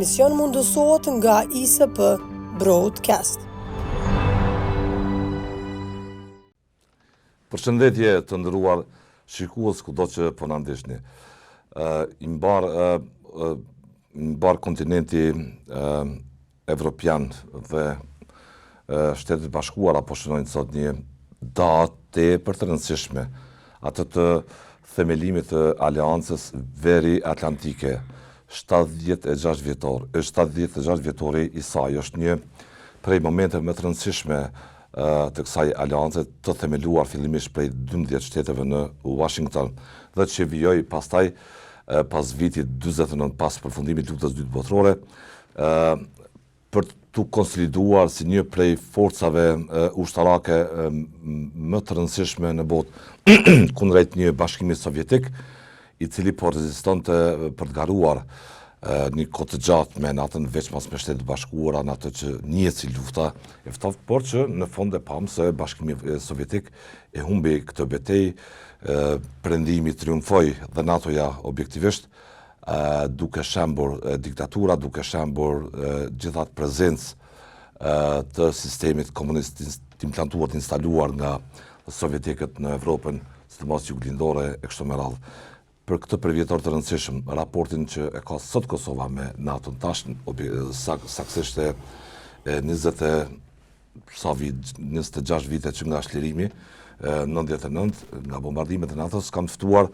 emision mundësohet nga ISP Broadcast. Përshëndetje të nderuar shikues kudo që po na ndihni. I mbar kontinenti evropian dhe Shtetet Bashkuara po shënojnë sot një datë për të rëndësishme, atë të themelimit të Aleancës Veri Atlantike. 76 vjetori i saj është një prej momenteve më të rëndësishme të kësaj aleance të themeluar fillimisht prej 12 shteteve në Washington dhe që vijoi pastaj pas vitit 49 pas përfundimit të luftës së dytë botërore për të konsoliduar si një prej forcave ushtarake më të rëndësishme në botë kundrejt një bashkimi sovjetik i cili po rezistonte për të garuar një kohë të gjatë me natën veç mas me Shtetet Bashkuara në atë që njihet si lufta e ftoftë, por që në fund e pam se bashkimi sovjetik e humbi këtë betejë, perëndimi triumfoi dhe NATO-ja objektivisht duke shembur diktatura, duke shembur gjithatë prezencë të sistemit komunist implantuar të instaluar nga sovjetikët në Evropën, sidomos juglindore e kështu me radhë. Për këtë përvjetor të rëndësishëm, raportin që e ka sot Kosova me NATO-n tash, saktësisht 26 vite që nga shlirimi, 99 nga bombardimet e NATO-s, kam ftuar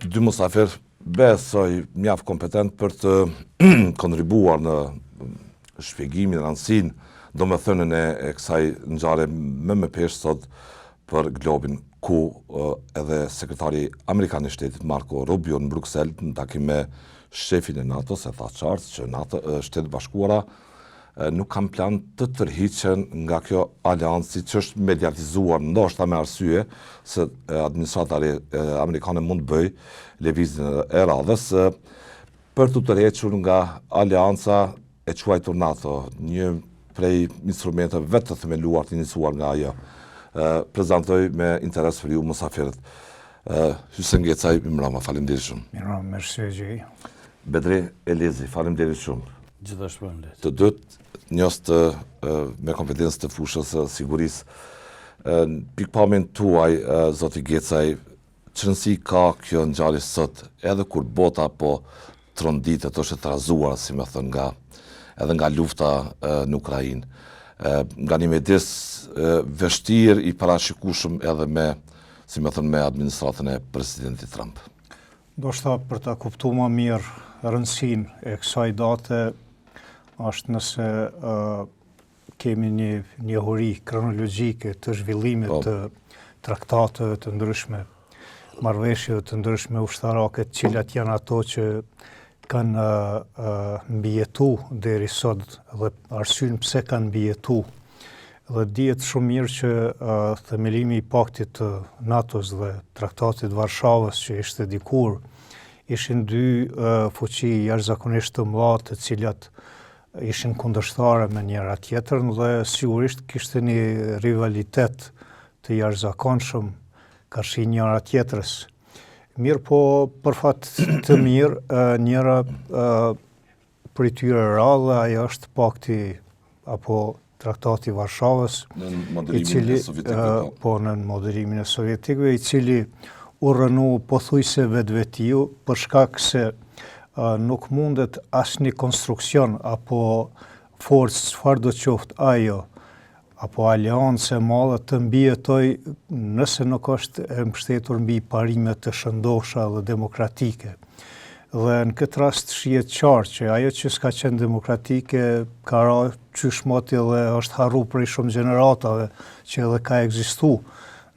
dy musafir besoj mjaft kompetent për të kontribuar në shpjegimin, rëndësinë, domethënien e kësaj ngjarje më pesh sot për globin, ku edhe sekretari amerikan i shtetit Marco Rubio në Bruxelles në takim me shefin e NATO-s e tha qartë që Shtetet Bashkuara nuk kanë plan të tërhiqen nga kjo aleanci që është mediatizuar ndoshta me arsye se administrata amerikane mund të bëj lëvizjen e radhës për të tërhequr nga aleanca e quajtur NATO, një prej instrumenteve vetë të themeluar të iniciuar nga ajo. Prezantoj me interes për ju musafirët. Hysen Gecaj, mirëmbrëma, faleminderit shumë. Mirëmbrëma, mersi gjej. Bedri Elezi, faleminderit shumë. Gjithashtu faleminderit. Të dytë njost me kompetencë të fushës së sigurisë. Pikpamjen tuaj, zoti Gecaj, çrëndësi ka kjo ngjarje sot, edhe kur bota po tronditet është e trazuar, si më thënë, edhe nga lufta në Ukrainë. Nga një midis vështirë i parashikueshëm edhe me, si më thënë, me administratën e presidentit Trump. Ndoshta për ta kuptuar më mirë rëndësinë e kësaj date është nëse kemi një njohuri kronologjike të zhvillimit të traktateve të ndryshme, marrëveshjeve të ndryshme ushtarake, të cilat janë ato që kanë mbijetu deri sot dhe arsyeën pse kanë mbijetu. Dhe dihet shumë mirë që themelimi i paktit të NATO-s dhe traktatit Varshavës që ishte dikur, ishin dy fuqi jashtëzakonisht të mëdha të cilat ishin kundërshtare me njëra tjetrën dhe sigurisht kishte një rivalitet të jashtëzakonshëm karshi njëra tjetrës. Mirë po, për fat të mirë, njëra për tyre radhë, ajo është pakti apo traktati Varshavës, në modelimin e sovjetikëve. Po, në modelimin e sovjetikëve, i cili u rënu pothuajse vetvetiu për shkak se nuk mundet asnjë konstruksion apo forcë çfarë do qoftë ajo apo aleancë e madhe të mbijetoj nëse nuk është e mbështetur mbi parime të shëndosha dhe demokratike. Dhe në këtë rast shihet qartë që ajo që s'ka qenë demokratike ka rënë qysh moti dhe është harru prej shumë gjeneratave që edhe ka ekzistuar,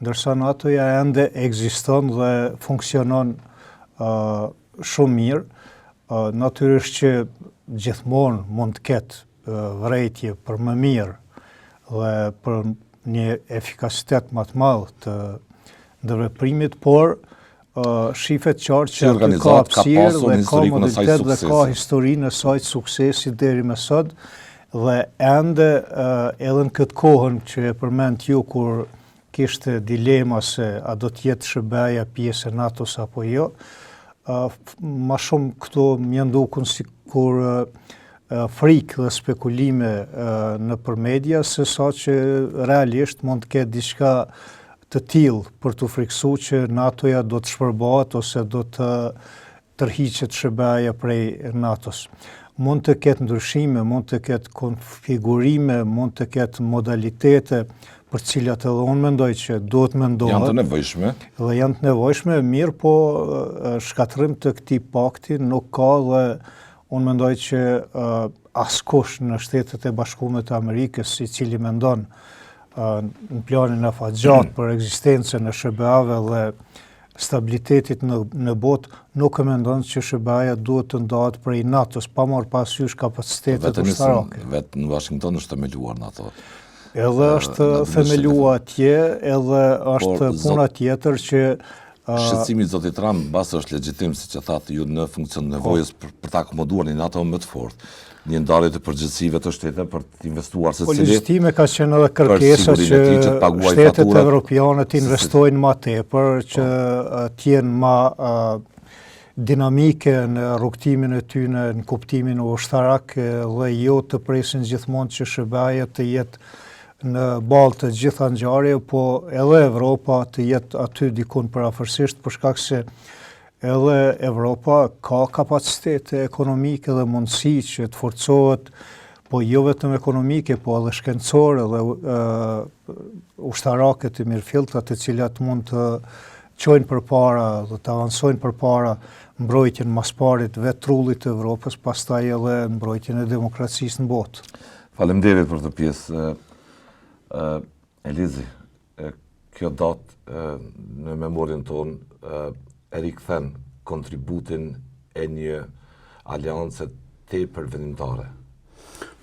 ndërsa NATO-ja ende ekziston dhe funksionon shumë mirë. Natyrisht që gjithmonë mund të ketë vërejtje për më mirë dhe për një efikasitet më të madh të ndërveprimit, por shifet qartë që ka hapësirë dhe ka modalitet dhe ka historinë e saj të suksesit deri më sot dhe ende edhe në këtë kohën që e përmend ju kur kishte dilema se a do të jetë SHBA-ja pjesë e NATO-s apo jo, ma shumë këto më ndukun si kur frikë dhe spekulime në për media, se sa që realisht mund të ketë diçka të tillë për të friksu që NATO-ja do të shpërbohet ose do të tërhiqet SHBA-ja prej NATO-s. Mund të ketë ndryshime, mund të ketë konfigurime, mund të ketë modalitete për cilat edhe unë mendoj që duhet mendohet. Janë të nevojshme. Dhe janë të nevojshme, mirë po shkatërim të këtij pakti nuk ka dhe unë mendoj që askush në Shtetet e Bashkuara të Amerikës i cili mendon në planin e afatgjat për ekzistencën e SHBA-ve dhe stabilitetit në botë, nuk e mendon që SHBA-ja duhet të ndahet prej NATO-s, pa marrë parasysh kapacitetet ushtarake. Vetë në Washington është themeluar NATO. Edhe është themeluar atje, edhe është puna tjetër që shqetësimi i zotit Trump mbas është legjitim, siç e thatë ju, në funksion nevojës për ta akomoduar një NATO më të fortë, një ndarje të përgjegjësive të shtetit për të investuar secili. Legjitime ka qenë edhe kërkesa që shtetet evropiane të investojnë më tepër, që të jenë më dinamike në rrugtimin e tyre, në kuptimin ushtarak dhe jo të presin gjithmonë që SHBA-ja të jetë në balë të gjitha ngjarje, po edhe Evropa të jetë aty dikun përafërsisht, për shkak se edhe Evropa ka kapacitete ekonomike dhe mundësi që të forcohet, po jo vetëm ekonomike, po edhe shkencore dhe ushtarake të mirëfillta, të cilat mund të çojnë përpara dhe të avansojnë përpara mbrojtjen masparit vetë trullit të Evropës, pastaj edhe mbrojtjen e demokracisë në botë. Faleminderit për të pjesë. Elizi, kjo datë në memorien tonë e rikthen kontributin e një aleance tepër vendimtare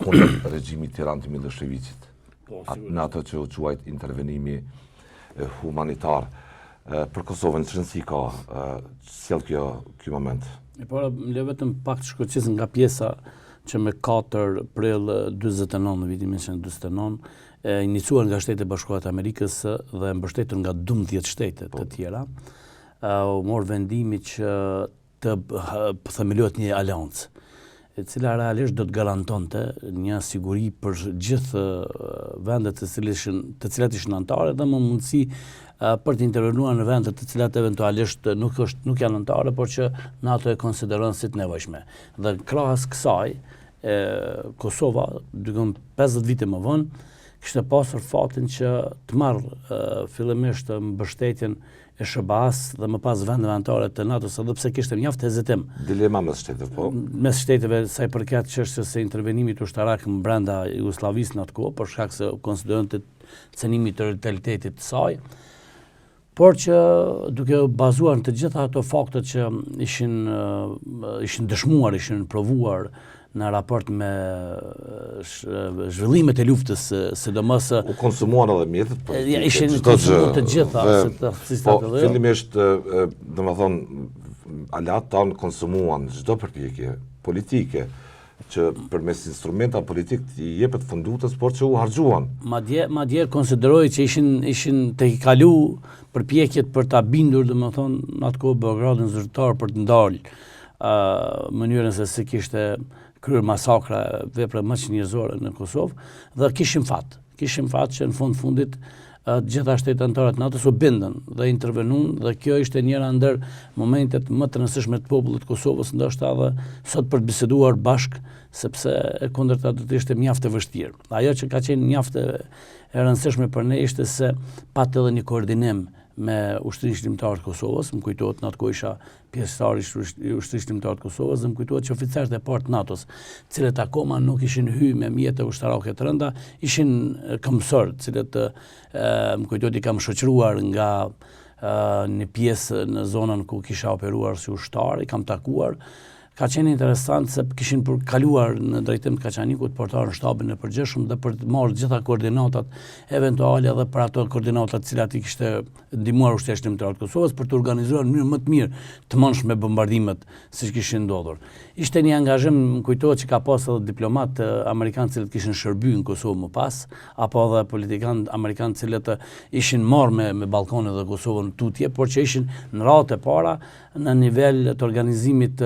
kundër regjimit Tiran të Miloševićit, në ato që u quajt intervenimi humanitar. Për Kosovën, që rëndësi ka sjell ky moment? E para, le vetëm pak të shkëlqes nga pjesa që me 4 prill 49 në vitin 1949 iniciuar nga Shtetet e Bashkuara të Amerikës dhe mbështetur nga 12 shtete të tjera, u mor vendimi që të themelohet një aleancë, e cila realisht do të garantonte një siguri për gjithë vendet të cilat ishin anëtare dhe më mundësi për të intervenuar në vendet të cilat eventualisht nuk janë anëtare, por që NATO e konsideron si të nevojshme. Dhe krahas kësaj, Kosova, 50 vite më vonë, kishte pasur fatin që të marrë fillimisht mbështetjen e SHBA-s dhe më pas vendeve anëtare të NATO-s, edhe pse kishte mjaft hezitim. Dilema mes shteteve, po. Mes shteteve sa i përket çështjes së intervenimit ushtarak brenda Jugosllavisë në atë kohë, për shkak se konsideronte cënimi i territorialitetit të saj, por që duke bazuar në të gjitha ato fakte që ishin dëshmuar, ishin provuar në raport me zhvillimet e luftës, sidomos u konsumuan edhe mjetet, ishin konsumuar të gjitha, po fillimisht, domethënë, aleat tanë konsumuan çdo përpjekje politike që përmes instrumenta politik i jepet fundutës, por që u harxhuan. Madje konsideroi që ishin të i kalu përpjekjet për ta bindur, domethënë, në atë kohë Beogradin zyrtar për të ndalë mënyrën se si kishte kryer masakra, vepra më njerëzore në Kosovë, dhe kishim fat që në fundit gjitha shtetet anëtare të NATO-s u bindën dhe intervenuan, dhe kjo ishte njëra ndër momentet më të rëndësishme të popullit të Kosovës, ndoshta edhe sot për të biseduar bashk, sepse e kundërta do të ishte mjaft e vështirë. Ajo që ka qenë mjaft e rëndësishme për ne ishte se pat edhe një koordinim me ushtrisë shqiptare të Kosovës. Më kujtohet në atë kohë isha pjesëtar i ushtrisë shqiptare të Kosovës, dhe më kujtohet që oficerët e parë të NATO-s, cilët akoma nuk ishin hyrë me mjete ushtarake të rënda, ishin këmbësor, cilët më kujtohet i kam shoqëruar nga një pjesë në zonën ku kisha operuar si ushtar, i kam takuar ka qenë interesant se kishin kaluar në drejtim të Kaçanikut portarën shtabin e përgjithshëm dhe për të marrë gjitha koordinatat eventuale edhe për ato koordinatat cilat I kishte ndihmuar ushtrisë shërbimtare të Kosovës për të organizuar në mënyrë më të mirë të mençme bombardimet siç kishin ndodhur. Ishte një angazhim, më kujtohet që ka pas edhe diplomat amerikanë cilët kishin shërbyer në Kosovë më pas, apo edhe politikanë amerikanë cilët ishin marrë me Ballkanin dhe Kosovën tutje, por që ishin në radhë e para në nivel të organizimit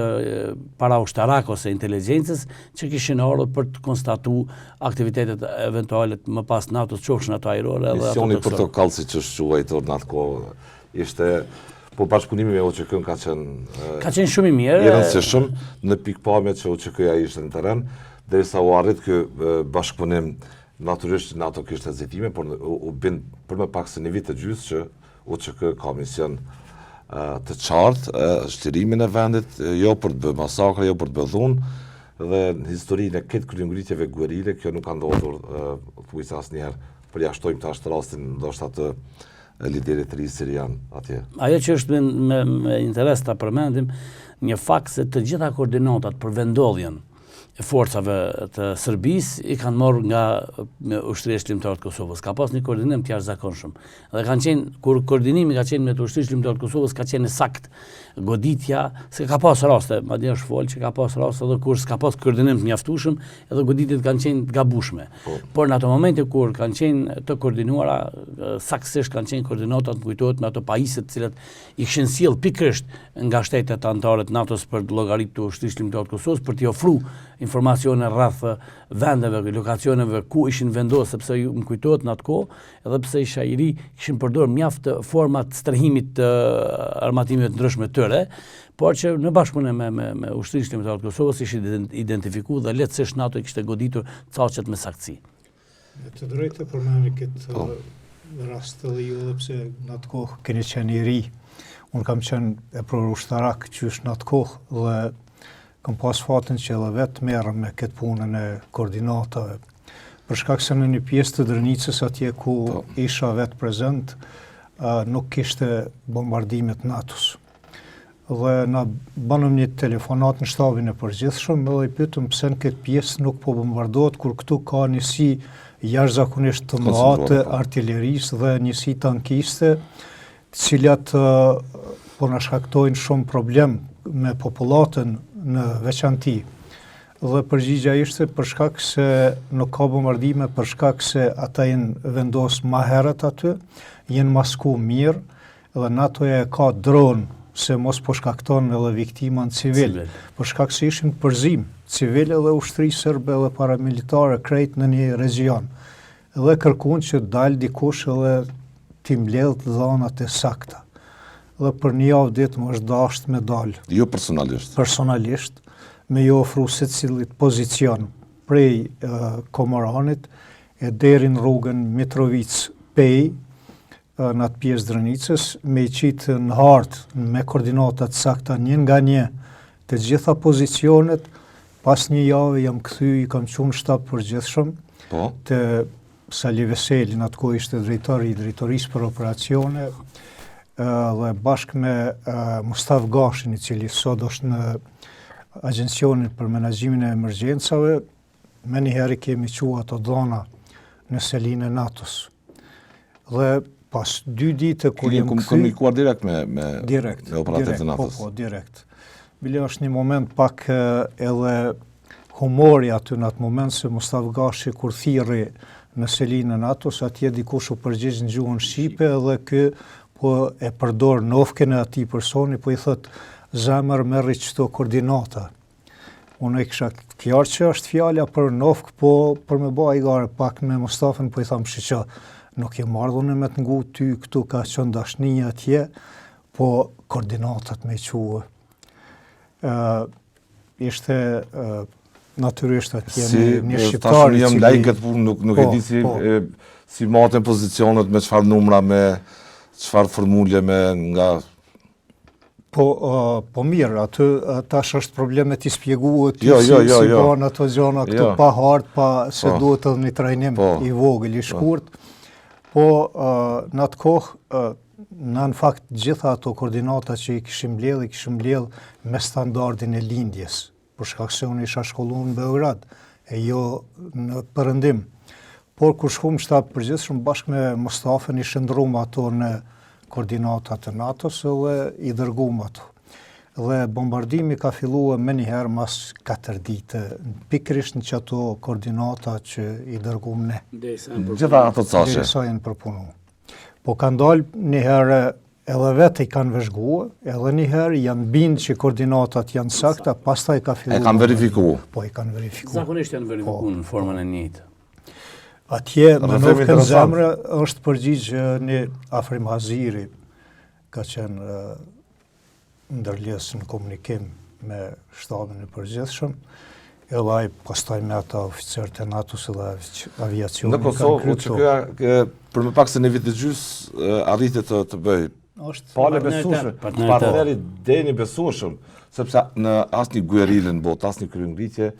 para ushtarak ose inteligjencës që kishin ardhur për të konstatuar aktivitetet eventuale më pas NATO-s, qofshin ato ajrore edhe ato. Misioni portokall siç është quajtur në atë kohë ishte po bashkëpunimi me OÇK-n ka qenë shumë I mirë. I rëndësishëm në pikpamjet që OÇK-ja ishte në terren, derisa u arrit ky bashkëpunim. Natyrisht NATO kishte hezitime, por u bën për më pak se një vit të gjysmë që OÇK ka mision të qartë shtirimin e vendit, jo për të bërë masakre, jo për të bërë dhunë, dhe në historinë e këtë kryengritjeve guerile, kjo nuk ka ndodhur thuajse asnjëherë. Përjashtojmë tash të rastin ndoshta të liderit të ri sirian atje. Ajo që është me interes ta përmendim, një fakt se të gjitha koordinatat për vendodhjen e forcave të Serbisë I kanë marrë nga ushtria shërbimtare të Kosovës. Ka pas një koordinim të jashtëzakonshëm. Dhe kanë qenë, kur koordinimi ka qenë me ushtria shërbimtare të Kosovës, ka qenë sakt goditja, se ka pas raste, madje është folë që ka pas raste edhe kur s'ka pas koordinim të mjaftueshëm, edhe goditjet kanë qenë të gabueshme. Por në ato momente kur kanë qenë të koordinuara, saktësisht kanë qenë koordinatat, kujtohet me ato pajisje të cilat I kishin sjell pikërisht nga shtetet anëtare të NATO-s për llogaritë të ushtrisë shërbimtare të Kosovës për t'i ofruar informacione rreth vendeve, lokacioneve ku ishin vendosur, sepse më kujtohet në atë kohë, edhe pse isha I ri, kishin përdorur mjaft forma të strehimit të armatimeve të ndryshme të tyre, por që në bashkëpunim me ushtrisë shërbimtare të Kosovës ishin identifikuar dhe lehtësisht NATO I kishte goditur caqet me saktësi. Të drejtë përmendni këtë rast edhe ju edhe pse në atë kohë keni qenë I ri. Unë kam qenë e ushtarak qysh në atë kohë dhe kam pas fatin që edhe vetë merrem me këtë punën e koordinatave. Për shkak se në një pjesë të Drënicës atje ku isha vetë prezent, nuk kishte bombardimet NATO-s. Dhe na banëm një telefonat në shtabin e përgjithshëm dhe I pyetëm pse në këtë pjesë nuk po bombardohet kur këtu ka njësi jashtëzakonisht të mëdha të artillerisë dhe njësi tankiste, të cilat po na shkaktojnë shumë problem me popullatën në veçanti. Dhe përgjigja ishte për shkak se nuk ka bombardime, për shkak se ata janë vendosur më herët aty, janë masku mirë dhe NATO-ja ka dron se mos po shkakton edhe viktima civil. Për shkak se ishin përzim civil edhe ushtri serbe edhe paramilitare krejt në një region. Dhe kërkuan që dalë dikush edhe t'i mbledh dhënat e sakta. Dhe për një javë ditë më është dashur me dalë. Jo personalisht. Personalisht, me ju ofru secilit pozicion prej Komoranit e deri në rrugën Mitrovic-Pej, në atë pjesë Drënicës, me I qitë në hartë me koordinatat sakta një nga një të gjitha pozicionet. Pas një javë jam kthy, I kam qenë shtab përgjithshëm të Sali Veseli, në atë kohë ishte drejtori I drejtorisë për operacione, dhe bashkë me Mustafa Gashin, I cili sot është në Agjencionin për Menaxhimin e Emergjencave, me njëherë kemi qua ato dhona në selinë e NATO-s. Dhe pas 2 ditë kur jam kthy, komunikuar direkt me operativët e NATO-s. Po, direkt. Bile është një moment pak edhe humori aty në atë moment, se Mustafa Gashi kur thirri në selinë e NATO-s, atje dikush u përgjigj në gjuhën shqipe dhe ky po e përdor nofkën e atij personi, po I thot zemër merri çto koordinata. Unë I kisha qartë që është fjala për nofk, po për me bë gare pak me Mustafën, po I tham shiqo, nuk jam ardhur në me të ngu ty këtu ka qenë dashni atje, po koordinatat me quë. Ishte natyrisht atje një shqiptar I jam lajm këtë punë, nuk e di si maten pozicionet, me çfarë numra, me çfarë formule, me nga Po mirë, aty tash është probleme t'i spjeguat si bën ato gjëra këtu pa hartë, pa se duhet edhe një trajnim I vogël, I shkurt. Po në atë kohë në fakt gjitha ato koordinata që i kishim mbledh me standardin e lindjes, për shkak se unë isha shkolluar në Beograd, e jo në Perëndim. Por kur shkum shtab përgjithshëm bashkë me Mustafën i shndrum ato në koordinatat e NATO-s dhe i dërguam ato. Dhe bombardimi ka filluar më njëherë mas 4 ditë, pikërisht në ato koordinata që i dërguam ne. Gjitha ato çështje. Derisa janë përpunuar. Po kanë dalë njëherë edhe vetë i kanë vëzhguar, edhe njëherë janë bindë që koordinatat janë sakta, pastaj ka filluar. E kanë verifikuar. Po, i kanë verifikuar. Zakonisht janë verifikuar në formën e njëjtë. Atje, në Novkën Zemre, është përgjigj një Afrim Haziri, ka qenë ndërljes në komunikim me shtabin e përgjithshëm, edhe ai pastaj me ata oficerët e NATO-s dhe aviacionin. Në Kosovë, UÇK-ja për më pak se një vit e gjys arritet të bëj pale besueshme, partneri deni besueshëm, sepse në asnjë guerrilë në botë, asnjë kryengritje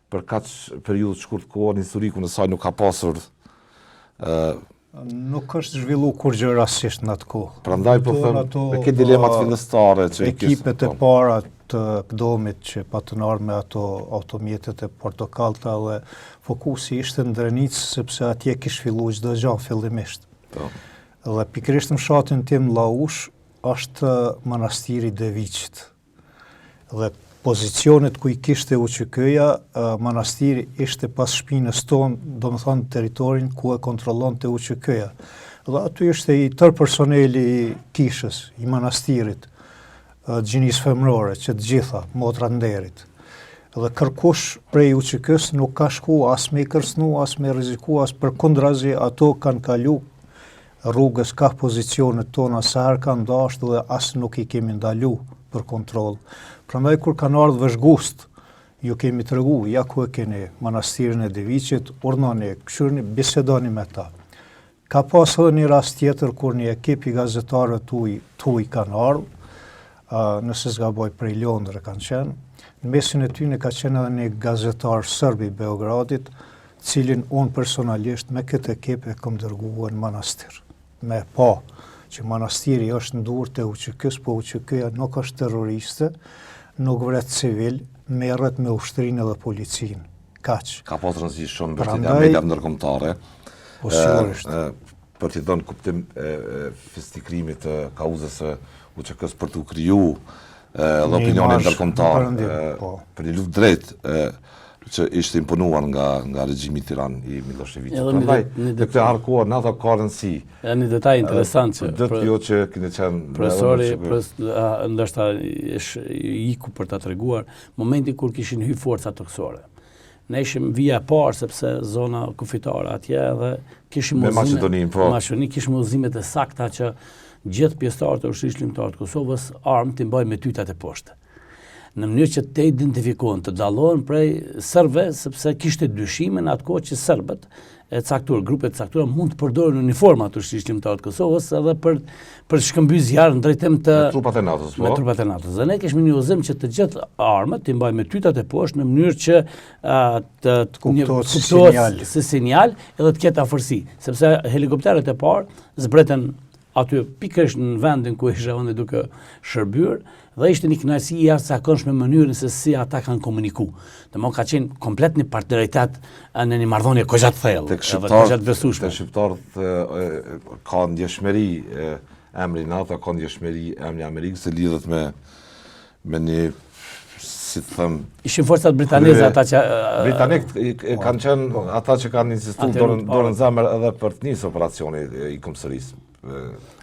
për kaq periudhë shkurt kohë historikun e saj nuk ka pasur nuk është zhvillu kur gjë rastisht në atë kohë. Prandaj po them, me këtë dilemat fillestare që ekipet e para të PDOM-it që patën me ato automjetet e portokallta dhe fokusi ishte në Drenicë sepse atje kish filluar çdo gjë fillimisht. Dhe pikërisht në fshatin tim Llaush është manastiri i Deviçit. Dhe pozicionet ku i kishte UÇK-ja, manastiri ishte pas shpinës tonë, domethënë teritorin ku e kontrollonte UÇK-ja. Dhe aty ishte i tërë personeli i kishës, i manastirit, gjinisë femrore, që të gjitha, motra nderit. Dhe kërkush prej UÇK-s nuk ka shku as me i kërcënu, as me rreziku, as përkundrazi, ato kanë kalu rrugës ka pozicionet tona sa herë kanë dashur dhe as nuk i kemi ndalu për kontroll. Prandaj kur kanë ardhur vëzhgust, ju kemi tregu, ja ku e keni manastirin e Deviçit, urdhoni, këshirni, bisedoni me ta. Ka pas edhe një rast tjetër kur një ekip i gazetarëve tuj kanë ardhur, nëse s'gaboj prej Londrë kanë qenë, në mesin e tyre ka qenë edhe një gazetar serb i Beogradit, cilin unë personalisht me këtë ekip e kam dërguar në manastir. Me pa që manastiri është në dorë të UÇK-s, po UÇK-ja nuk është terroriste, nuk vret civil, merret me ushtrinë dhe policinë. Kaq. Ka pas rëndësi shumë vërtet media ndërkombëtare. Po sigurisht. Për të dhënë kuptim fistikrimit të kauzës së UÇK-s për të krijuar dhe opinionin ndërkombëtar për një luftë drejtë që ishte imponuar nga regjimi Tiran i Miloševićit. Prandaj, në këtë arkoa NATO ka rëndësi. Një detaj interesant që jo që keni qenë profesori ndoshta iku për ta treguar momenti kur kishin hyrë forcat toksore. Ne ishim vija parë sepse zona kufitare atje dhe kishim me Maqedoninë, po. Maqedoni kishim udhëzimet e sakta që gjithë pjesëtarët e ushtrisë ligjore të Kosovës armë të mbajnë me tytat e poshtë. Në mënyrë që të identifikohen, të dallohen prej serbëve, sepse kishte dyshime në atë kohë që serbët e caktuar, grupet e caktuara mund të përdorin uniformat të ushtrisë ligjore të Kosovës edhe për shkëmbyer zjarr në drejtim të trupat e NATO-s, po. Me trupat e NATO-s. Dhe ne kishim një udhëzim që të gjithë armët të mbajnë me tytat e poshtë në mënyrë që të kuptohet si sinjal edhe të ketë afërsi, sepse helikopterët e parë zbreten aty pikërisht në vendin ku isha unë duke shërbyer dhe ishte një kënaqësi e jashtëzakonshme mënyrën se si ata kanë komunikuar. Domthon ka qenë komplet një partneritet në një marrëdhënie kogja të thellë, edhe kogja të besueshme. Te shqiptarët ka ndjeshmëri emri NATO, ka ndjeshmëri emri Amerikës se lidhet me një si të them ishin forcat britaneze ata që britanikët kanë qenë ata që kanë insistuar dorën zemër edhe për të nisur operacioni i Kumsërisë.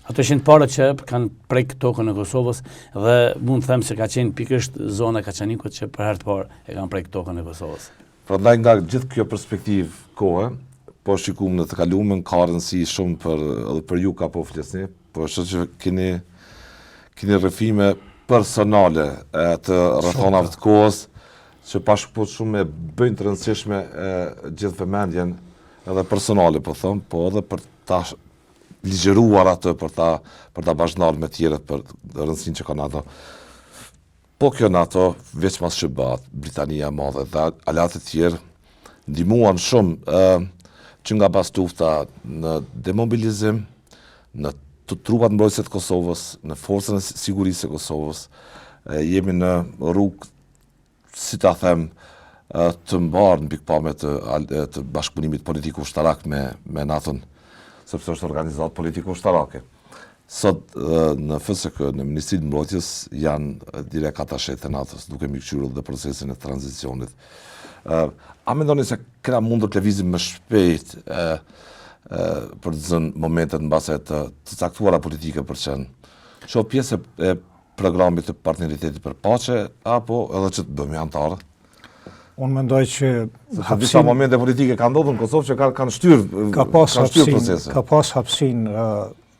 Ato ishin të parët që kanë prek tokën e Kosovës dhe mund të them se ka qenë pikërisht zona e Kaçanikut që për herë të parë e kanë prek tokën e Kosovës. Prandaj nga gjithë kjo perspektivë kohë, po shikojmë në të kaluarën ka rëndësi shumë edhe për ju ka po flisni, po është që keni rrëfime personale të rrethonave të kohës që pashkëput shumë e bëjnë të rëndësishme gjithë vëmendjen edhe personale, po them, po edhe për ta ligjëruar atë për ta bashkëndarë me tjerët për rëndësinë që ka NATO. Po kjo NATO, veç mas SHBA, Britania e Madhe dhe aleatë të tjerë, ndihmuan shumë që nga pas lufta në demobilizim, në të trupat mbrojtëse të Kosovës, në forcën e sigurisë e Kosovës, jemi në rrugë, si ta them, të mbarë në pikpame të bashkëpunimit politiko-ushtarak me NATO-n, sepse është organizatë politiko-ushtarake. Sot në FSK, në Ministrinë e Mbrojtjes, janë direkt atashe të NATO-s, duke mikqyrë dhe procesin e tranzicionit. A mendoni se kena mundur të lëvizim më shpejt për të zënë momentet në base të caktuara politike për qenë? Shoh pjesë e programit të partneritetit për paqe, apo edhe që të bëmi antarë? Unë mendoj që disa momente politike ka ndodhur në Kosovë që kanë shtyrë procese. Ka pas hapësin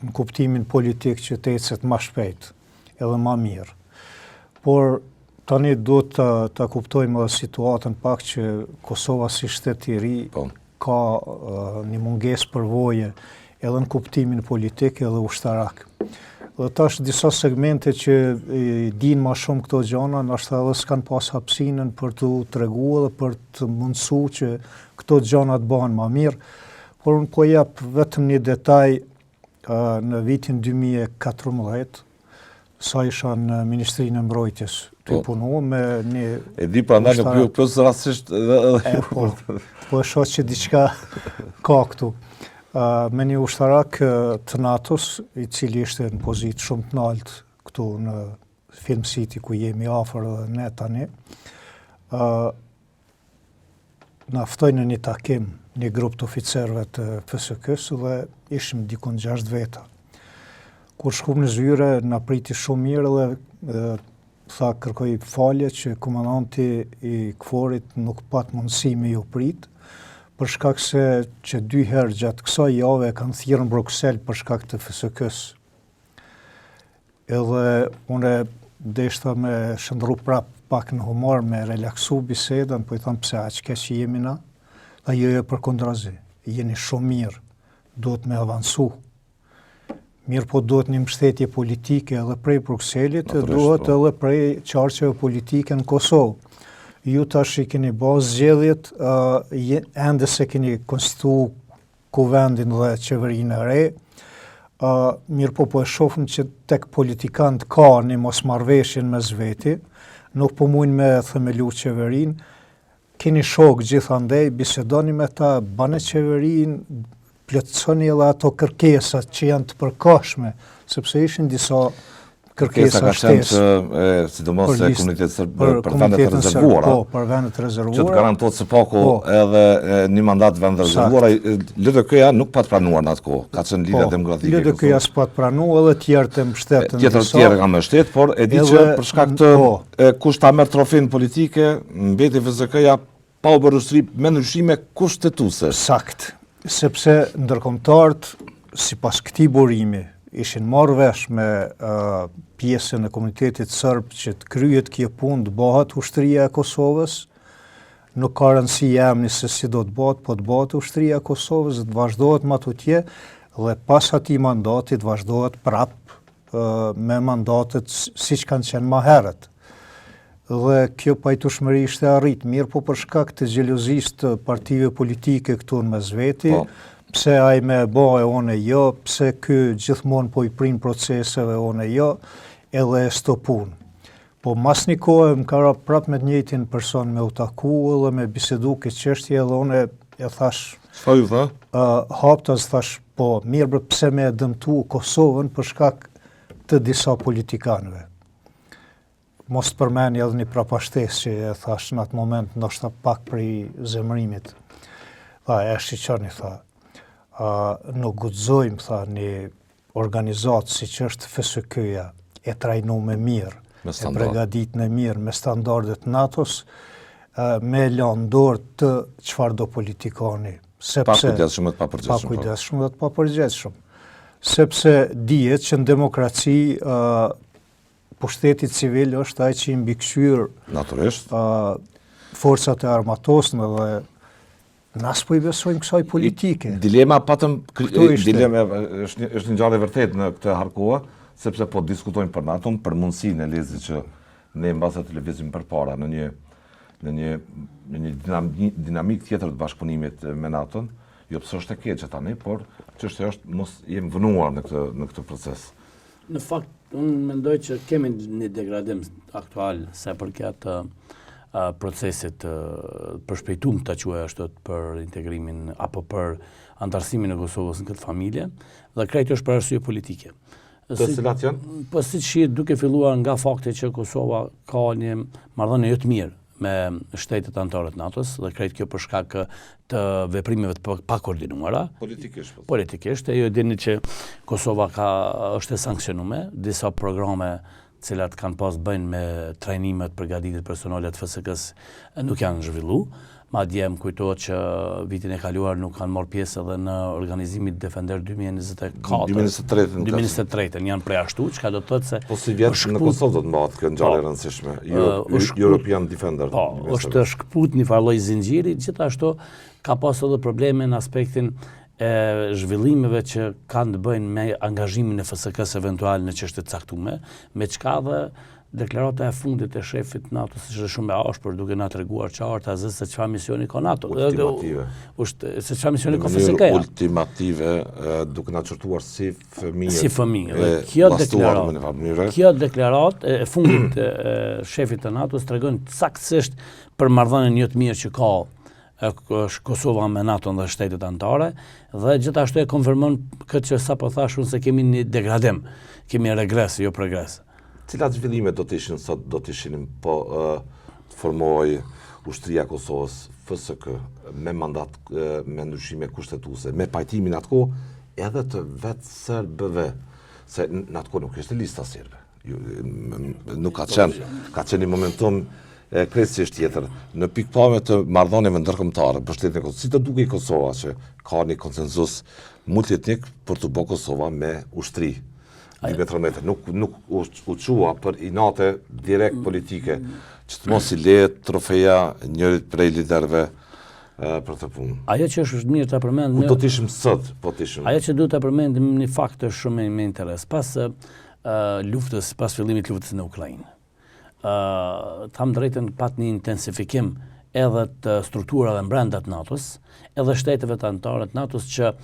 në kuptimin politik që të ecet më shpejt edhe më mirë. Por tani duhet të kuptojmë edhe situatën pak që Kosova si shtet i ri ka një mungesë përvoje edhe në kuptimin politik edhe ushtarak. Dhe tash disa segmente që dinë më shumë këto gjëra, ndoshta edhe s'kan pas hapësinën për të treguar dhe për të mundsuar që këto gjëra të bëhen më mirë. Por unë po jap vetëm një detaj. Në vitin 2014, sa isha në Ministrinë e Mbrojtjes, të punua me një... E di pra ndaj në plus rastisht... Po e shoh që diçka ka këtu. Me një ushtarak të NATO-s, i cili ishte në pozitë shumë të lartë këtu në Film City, ku jemi afër dhe ne tani, na ftoi në një takim një grup të oficerëve të FSK-s dhe ishim dikon 6 veta. Kur shkum në zyre, na priti shumë mirë dhe tha kërkoj falje që komandanti i KFOR-it nuk pat mundësi me ju prit, për shkak se që 2 herë gjatë kësaj jave kanë thirrën në Bruksel për shkak të FSK-s. Edhe unë deshta me shëndru prap pak në humor, me relaksu bisedën, po i tham pse aq keq që jemi na. Dhe jo përkundrazi, jeni shumë mirë, duhet me avansu. Mirë po duhet një mbështetje politike edhe prej Brukselit, duhet edhe prej qarqeve politike në Kosovë. Ju tash i keni bërë zgjedhjet, ende se keni konstituu kuvendin dhe qeverinë e re. Mirë po e shohim që tek politikanët ka një mosmarrveshje mes veti, nuk po mujnë me themelu qeverinë. Keni shok gjithandej, bisedoni me ta, bane qeverin, plotësoni edhe ato kërkesat që janë të përkohshme, sepse ishin disa kërkesa shtesë. Sidomos e komunitetit sërb për vendet të rezervuara. Po, për vendet të rezervuara. Që të garantohet së paku edhe një mandat vendet të rezervuara. LDK-ja nuk pat pranuar në atë kohë, ka qenë lidhja demokratike. LDK-ja s'pat pranuar edhe tjerë të mbështetën. Tjerë ka mbështet, por e di që për shkak të kush ta merr trofin politike, mbeti FSK-ja pa u bërë ushtri me ndryshime kushtetuese. Sakt, sepse ndërkombëtarët, sipas këtij burimi, ishin marrë vesh me pjesën e komunitetit sërb që të kryet kjo punë, të bëhet ushtria e Kosovës. Nuk ka rëndësi emni se si do të bëhet, po të bëhet ushtria e Kosovës, të vazhdohet më tutje dhe pas atij mandati të vazhdohet prap me mandatet siç kanë qenë më herët. Dhe kjo pajtueshmëri ishte arrit, mirë po për shkak të xhelozisë të partive politike këtu në mes veti, pse ai me bëhe one jo, pse ky gjithmonë po i prin proceseve one jo, edhe e stopun. Po mas një kohë më ka prap me të njëjtin person me u taku dhe me bisedu këtë çështje edhe one e thash. Çfarë ju tha? Haptas thash, po mirë pse me dëmtu Kosovën për shkak të disa politikanëve. Mos të përmeni edhe një prapashtes që e thash në atë moment, ndoshta pak prej zemërimit. Tha, e shqiqoni, tha, nuk guxojmë, tha, një organizatë si që është FSK-ja, e trajnu me mirë, e pregadit në mirë, me standardet NATO-s, me lanë dorë të çfarë do politikani. Pa kujdesshëm dhe të papërgjithshëm. Pa kujdesshëm dhe të papërgjithshëm. Sepse dihet që në demokraci pushteti civil është ai që i mbikëqyr natyrisht forcat e armatosme dhe nas po i besojmë kësaj politike. Dilema patëm dilema është një ngjarje vërtet në këtë harkoa, sepse po diskutojmë për NATO-n, për mundësinë e lezit që ne mbase të lëvizim përpara në një dinamik tjetër të bashkëpunimit me NATO-n, Jo pse është e keqe tani, por çështja është mos jemi vënuar në këtë proces. Në fakt, unë mendoj që kemi një degradim aktual se përket procesit përshpejtuar ta quaj ashtu për integrimin apo për antarësimin e Kosovës në këtë familje, dhe krejt është për arsye politike. Të cilat janë? Po siç shihet duke filluar nga fakti që Kosova ka një marrëdhënie jo të mirë me shtetet anëtare të NATO-s dhe krejt kjo për shkak të veprimeve të pakoordinuara. Politikisht, e ju dini që Kosova është e sankcionuar, disa programe cilat kanë pas bëjnë me trajnimet përgatitjet personale të FSK-s nuk janë zhvilluar. Madje më kujtohet që vitin e kaluar nuk kanë marrë pjesë edhe në organizimin Defender 2024. 2023 janë preashtu, çka do të thotë se po si vjet në Kosovë do të mbahet kjo ngjarje e rëndësishme. European Defender. Po, është shkput një farë lloj zinxhiri, gjithashtu ka pas edhe probleme në aspektin e zhvillimeve që kanë të bëjnë me angazhimin e FSK-s eventual në çështje të caktuara, me çka dhe deklarata e fundit e shefit NATO-s është shumë e ashpër duke na treguar qartë se çfarë misioni ka NATO. Se çfarë misioni ka FSK-ja. Ultimative duke na çortuar si fëmijë. Si fëmijë. Kjo deklaratë e fundit e shefit të NATO-s tregon saktësisht për marrëdhënien jo të mirë që ka Kosova me NATO dhe shtetet anëtare, dhe gjithashtu e konfirmon këtë që sapo thash unë se kemi një degradim, kemi regres, jo progres. Cilat zhvillime do të ishin sot, do të ishin po të formoj ushtria Kosovës, FSK, me mandat, me ndryshime kushtetuese, me pajtimin atko, edhe të vetë serbëve, se në atko nuk ishte lista serbe. Nuk ka qenë një momentum krejtësisht tjetër. Në pikpamje të marrëdhënieve ndërkombëtare për shtetin e Kosovës, si të duke i Kosova që ka një konsenzus multietnik për të bërë Kosova me ushtri. Nuk u qua për inate direkt politike, që të mos i lehet trofeja njërit prej liderëve për të punë. Ajo që është mirë ta përmend, do të ishim sot, po të ishim. Ajo që duhet ta përmendim një fakt është shumë me interes. Pas luftës, pas fillimit të luftës në Ukrainë, tham drejtën pat një intensifikim edhe të strukturave brenda të NATO-s, edhe shteteve të anëtare të NATO-s që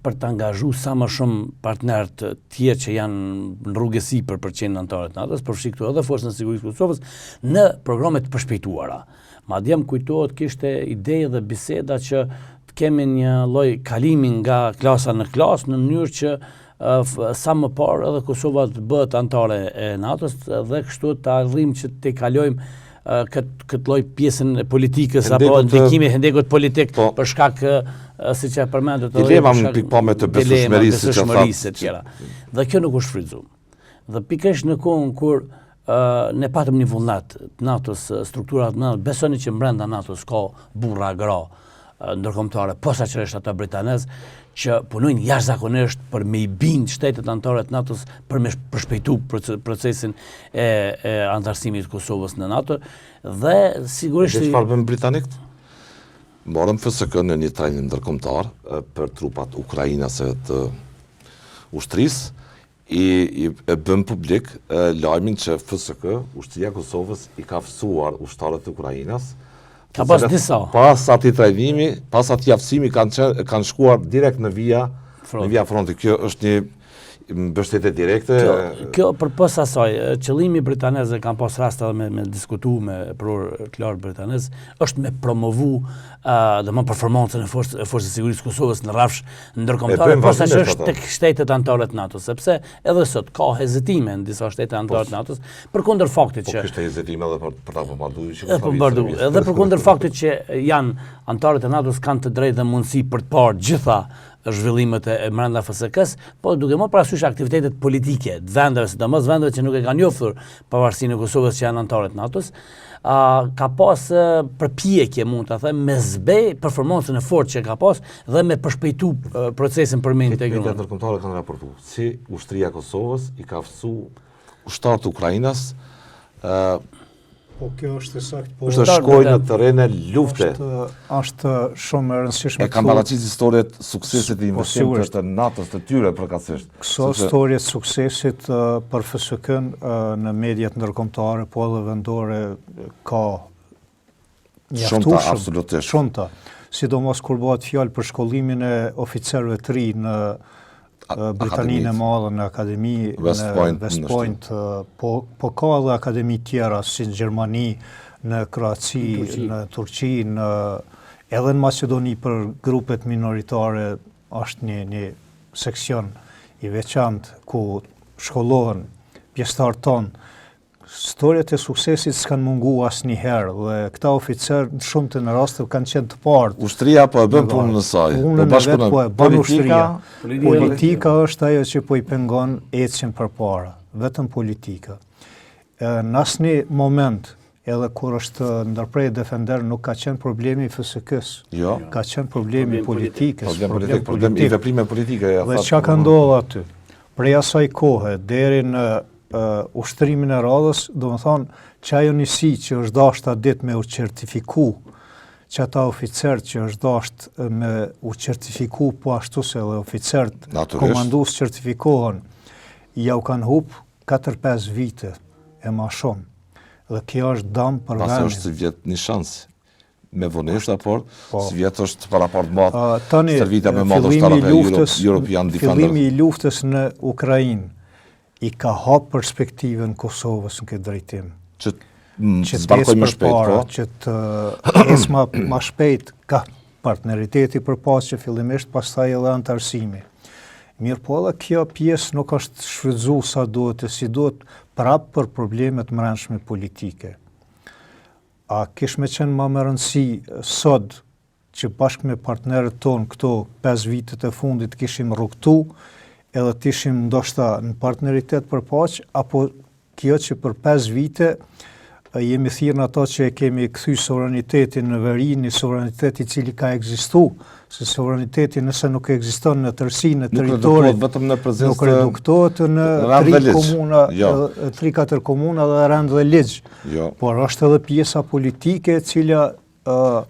për të angazhu sa më shumë partnerët tjerë që janë në rrugësi për qenë anëtarët të NATO-s, përfshi këtu edhe Forcën e Sigurisë të Kosovës në programe të përshpejtuara. Madje më kujtohet kishte ide dhe biseda që të kemi një lloj kalimi nga klasa në klasë në mënyrë që sa më parë edhe Kosova të bëhet anëtare e NATO-s dhe kështu të arrijmë që të kalojmë këtë lloj pjesën e politikës apo ndikimi hendekut politik për shkak siç e përmendët dilema në pikpamje të besueshmërisë të tjera. Dhe kjo nuk u shfrytzu. Dhe pikërisht në kohën kur ne patëm një vullnet të NATO-s, strukturat të NATO, besoni që brenda NATO-s ka burra gra ndërkombëtare, posaçërisht ata britanez, që punojnë jashtëzakonisht për me i bind shtetet anëtare të NATO-s për me përshpejtu procesin e antarësimit të Kosovës në NATO, dhe sigurisht... Dhe çfarë bën britanikët? Morëm FSK në një trajnim ndërkombëtar për trupat ukrainase të ushtrisë, i bën publik lajmin që FSK, ushtria e Kosovës, i ka fsuar ushtarët e Ukrainës. Ka pas disa. Pas atij trajnimi, pas atij aftësimi kanë shkuar direkt në vija fronti. Kjo është një mbështetje direkte. Kjo përpos asaj, qëllimi britanez, kanë pas rast edhe me diskutu me prokuror të lartë britanez, është me promovu domethënë performancën e Forcës së Sigurisë të Kosovës në rrafsh ndërkombëtare, posaçërisht tek shtetet anëtare të NATO-s, sepse edhe sot ka hezitime në disa shtete anëtare të NATO-s, përkundër faktit që kishte hezitime edhe për ta bombarduar. Edhe përkundër faktit që janë anëtarët e NATO-s kanë të drejtë dhe mundësi për të parë gjitha zhvillimet e brenda FSK-s, po duke më parasysh aktivitetet politike të vendeve, sidomos vendeve që nuk e kanë njohur pavarësinë e Kosovës që janë anëtarë të NATO-s, ka pas përpjekje, mund ta them, me zbej performancën e fortë që ka pas dhe me përshpejtu procesin për me integruar. Media ndërkombëtare kanë raportuar si ushtria e Kosovës i ka fsuar ushtarët e Ukrainës. Po kjo është saktë, po është shkojnë në terrene lufte. Është shumë e rëndësishme. E kanë ballaqit historit suksesit e investimit të NATO-s të tyre përkatësisht. Këso historit suksesit për FSK-n në mediat ndërkombëtare, po edhe vendore ka shumëta, absolutisht. Shumëta. sidomos kur bëhet fjalë për shkollimin e oficerëve të ri në Britaninë e Madhe, në akademi në West Point, po ka edhe akademi tjera si në Gjermani, në Kroaci, në Turqi, edhe në Macedoni për grupet minoritare është një seksion i veçantë ku shkollohen pjesëtarët tonë. Historiat e suksesit s'kan mungu asnjëherë dhe këta oficerë në shumë të në raste kanë qenë të partë. Ushtria po e bën punën e saj. Punën e vet po e bën ushtria. Politika është ajo që po i pengon ecjen përpara, vetëm politika. Në asnjë moment, edhe kur është ndërprej defender, nuk ka qenë problemi i FSK-s. Jo. Ka qenë problemi i politikës. Problem i veprime politike. Dhe çka ka ndodhur aty? Prej asaj kohe deri në ushtrimin e radhës, do më thonë që ajo njësi që është dashta ditë me u certifiku, që ata oficerët që është dashtë me u certifiku po ashtu se dhe oficerët komandus certifikohen, ja u kanë hup 4-5 vite e ma shumë. Dhe kjo është dam për vendin. Pasë është si vjetë një shansë me vonesht, por si vjetë është për raport matë, servita me madhë ushtarave European Defender. Fillimi i luftës në Ukrainë i ka hap perspektivën Kosovës në këtë drejtim. Që zbarkoj më shpejt, po? Që të esma ma shpejt ka partneriteti për pas që fillimisht pastaj edhe antarësimi. Mirë po edhe kjo pjesë nuk është shfrytzu sa duhet e si duhet prap për problemet mbrëmshme politike. A kish me qenë ma më rëndësi sot që bashkë me partnerët tonë këto 5 vitet e fundit kishim rrugtu, edhe të ishim ndoshta në partneritet për paqë, apo kjo që për 5 vite jemi thirrë në ato që e kemi kthy sovranitetin në veri, një sovranitet i cili ka ekzistu, se sovraniteti nëse nuk ekziston në tërësi në territorin, nuk reduktohet në 3 komuna, 3-4 komuna dhe rend dhe ligj. Por është edhe pjesa politike e cila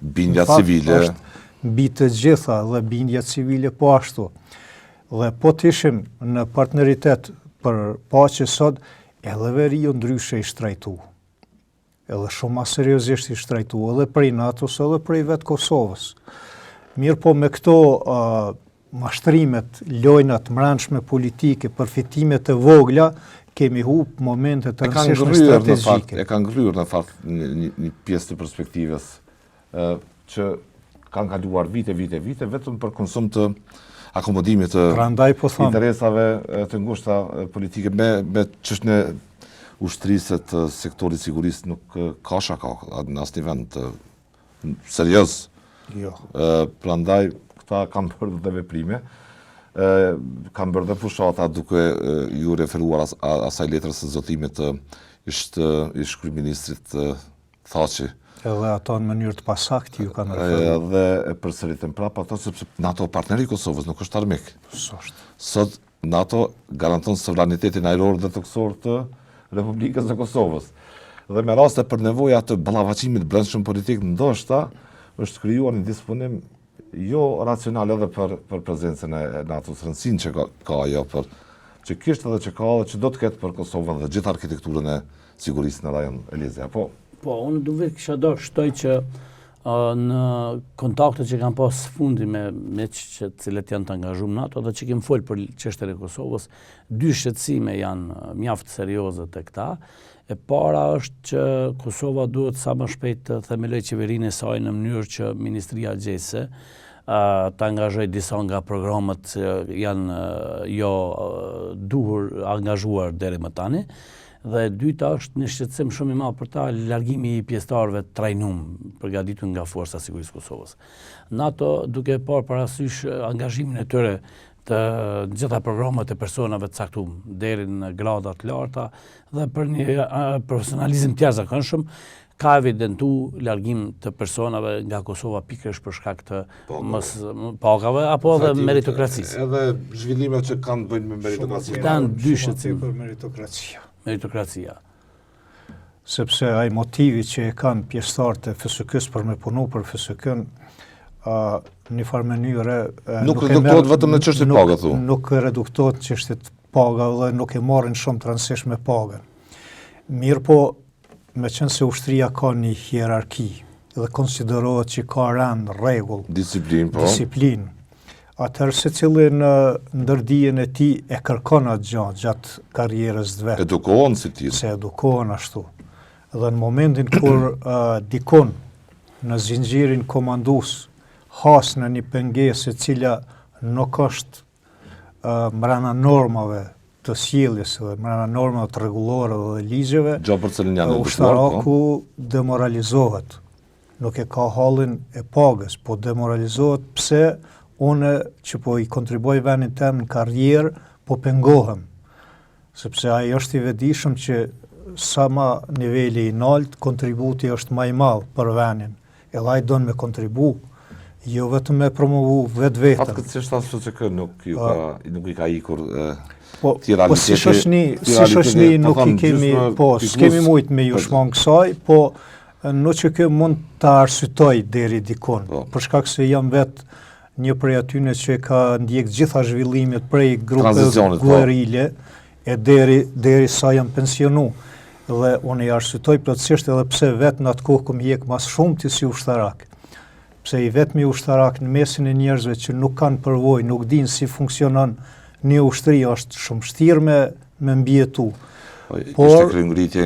bindja civile është mbi të gjitha dhe bindja civile po ashtu. Dhe po të ishim në partneritet për paqe sot, edhe veriu ndryshe i shtrajtu. Edhe shumë ma seriozisht i shtrajtu, edhe prej NATO-s, edhe prej vetë Kosovës. Mirë po me këto mashtrimet, lojnat mbrëmshme politike, përfitimet e vogla, kemi hup momente të rëndësishme strategjike. E kanë ngryer në fakt një pjesë të perspektivës që kanë kaluar vite, vetëm për konsum të akomodimit të interesave të ngushta politike me çështën e ushtrisë të sektorit sigurisë nuk ka shaka në asnjë vend serioz. Jo. Prandaj këta kanë bërë dhe veprime, kanë bërë dhe fushata duke ju referuar asaj letrës së zotimit të ish kryeministrit Thaçi. Edhe ato në mënyrë të pasaktë ju kanë referuar. Dhe e përsëritën prapë ato sepse NATO partneri i Kosovës nuk është armik. Sot NATO garanton sovranitetin ajror dhe toksor të Republikës së Kosovës. Dhe me raste për nevoja të ballafaqimit brendshëm politik ndoshta është krijuar një disponim jo racional edhe për prezencën e NATO-s, rëndësinë që ka ajo për që kishte dhe që ka dhe që do të ketë për Kosovën dhe gjithë arkitekturën e sigurisë në rajon Elizea. Po, unë duhet kisha do shtoj që në kontakte që kanë pas fundi me që cilët janë të angazhuar NATO dhe që kemi folë për çështën e Kosovës, 2 shqetësime janë mjaft serioze të këta. E para është që Kosova duhet sa më shpejt të themeloj qeverinë e saj në mënyrë që Ministria Gjese të angazhoj disa nga programet që janë jo duhur angazhuar deri më tani. Dhe dyta është një shqetësim shumë i madh për ta largimi i pjesëtarëve të trajnuar përgatitur nga Forca e Sigurisë së Kosovës. NATO duke parë parasysh angazhimin e tyre të gjitha programet e personave të caktuar deri në grada të larta dhe për një profesionalizëm të jashtëzakonshëm ka evidentu largim të personave nga Kosova pikërisht për shkak të pagave apo edhe meritokracisë. Edhe zhvillimet që kanë bëjnë me meritokracinë. Kanë 2 shqetësime për meritokracia. Sepse ai motivi që e kanë pjesëtarët e FSK-s për me punu për FSK-n në farë mënyrë nuk reduktohet vetëm në çështje pagë thu. Nuk reduktohet në çështje pagë dhe nuk e marrin shumë të rëndësishme me pagën. Mirë po, me qenë se ushtria ka një hierarki dhe konsiderohet që ka rend, rregull, Disiplin, po. disiplin. Atëherë secili në ndërdijen e tij e kërkon atë gjatë karrierës të vet. Edukohen si tillë. Se edukohen ashtu. Dhe në momentin kur dikon në zinxhirin komandues has në një pengesë e cila nuk është mbrana normave të sjelljes dhe mbrana normave të rregullore dhe ligjeve, Gjo për cilën janë ushtaraku demoralizohet. Nuk e ka hallin e pagës, po demoralizohet pse une që po i kontribuoj vendin tem në karrierë, po pengohem. Sepse ai është i vetëdijshëm që sa ma niveli i nalt, kontributi është më i madh për vendin. Edhe ai don me kontribu, jo vetëm me promovu vetën. Fatkeqësisht ashtu që kë nuk i ka ikur po si shoshni nuk i kemi, po s'kemi mujt me ju shmang kësaj, po nuk që kë mund të arsytoj deri dikon, për shkak se jam vetë një prej atyne që ka ndjek gjitha zhvillimet prej grupeve guerile e deri sa jam pensionu. Dhe unë i arsytoj plotësisht edhe pse vetë në atë kohë këm hjek mas shumë të si ushtarak. Pse i vetëmi ushtarak në mesin e njerëzve që nuk kanë përvojë, nuk dinë si funksionon një ushtri, është shumë vështirë me mbjetu. Ishte kryengritje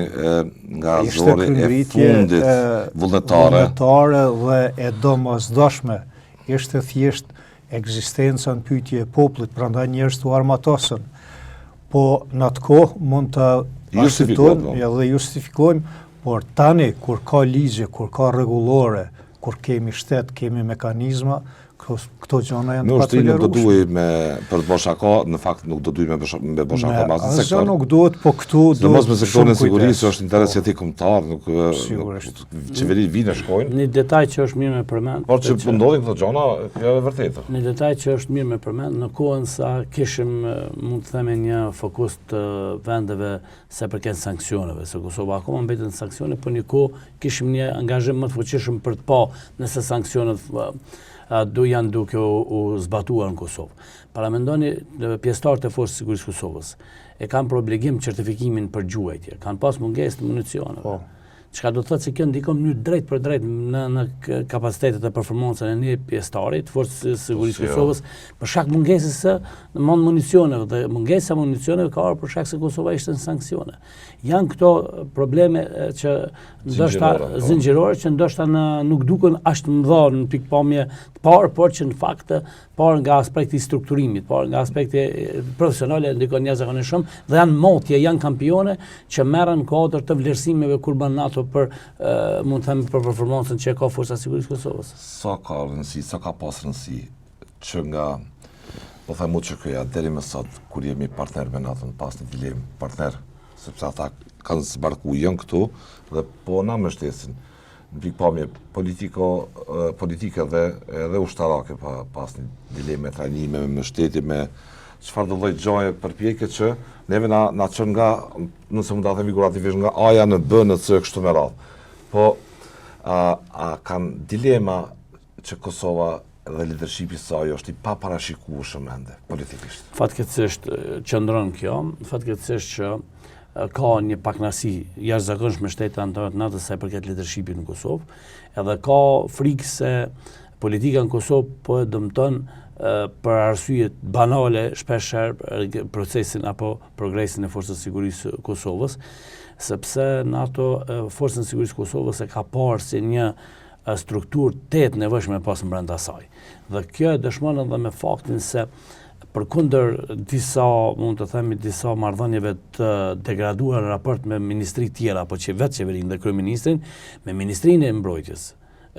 nga zori e fundit vullnetare dhe e domosdoshme. Ishte thjesht ekzistenca në pyetje e popullit, prandaj njerëz u armatosën. Po në atë kohë mund të justifikojmë, por tani kur ka ligje, kur ka rregullore, kur kemi shtet, kemi mekanizma, këto gjëra janë të patolerueshme. Nuk do duhej për të boshaka, në fakt nuk do duhej me boshaka mas në sektor. Asgjë nuk duhet, po këtu duhet. Mos me sektorin e sigurisë është interes i atij kombëtar, nuk qeveri vinë shkojnë. Një detaj që është mirë me përmend. Por që po ndodhin këto gjëra, kjo është vërtetë. Një detaj që është mirë me përmend, në kohën sa kishim, mund të themi, një fokus të vendeve se përket sanksioneve, se Kosova akoma mbeten sanksione, por një kohë kishim një angazhim më të fuqishëm për të pa nëse sanksionet janë duke u zbatuar në Kosovë. Para mendoni pjesëtarët e Forcës së Sigurisë Kosovës e kanë për obligim certifikimin për gjuhëtje, kanë pas mungesë të municioneve. Çka do të thotë se kjo ndikon në mënyrë drejt për drejt në kapacitetet e performancën e një pjesëtari të Forcës së Sigurisë Kosovës për shkak mungesës së municioneve dhe mungesa e municioneve ka ardhur për shkak se Kosova ishte në sanksione. Janë këto probleme që ndoshta zinxhirore që ndoshta nuk duken as të mëdha në pikpamje të parë, por që në fakt parë nga aspekti i strukturimit, parë nga aspekti profesional ndikon jashtëzakonisht shumë dhe janë motje, janë kampione që merren kodër të vlerësimeve kur bën NATO për mund të themi për performancën që ka Forca e Sigurisë Kosovës. Sa ka rëndësi, sa ka pas rëndësi që nga po them që këja deri më sot kur jemi partner me NATO, pas një dilemë partner, sepse ata kanë zbarku janë këtu dhe po na mbështesin në pikpamje politike dhe edhe ushtarake pas një dileme trajnime me mbështetje me çfarë do lloj gjoje përpjekje që neve na çon nga, nëse mund ta them figurativisht, nga A-ja në B në C kështu me radhë. Po a kanë dilema që Kosova dhe leadershipi i saj është i paparashikueshëm ende politikisht. Fatkeqësisht qëndron kjo, fatkeqësisht që ka një paknasi jashtëzakonshme shtetit anëtar të NATO-s sa i përket leadershipit në Kosovë, edhe ka frikë se politika në Kosovë po e dëmton për arsye banale shpeshherë procesin apo progresin e Forcës së Sigurisë Kosovës, sepse NATO Forcën e Sigurisë Kosovës e ka parë si një strukturë të nevojshme pas brenda saj. Dhe kjo e dëshmon edhe me faktin se përkundër disa, mund të themi, disa marrëdhënieve të degraduara në raport me ministri tjera, apo që vetë qeverinë dhe kryeministrin, me ministrinë e mbrojtjes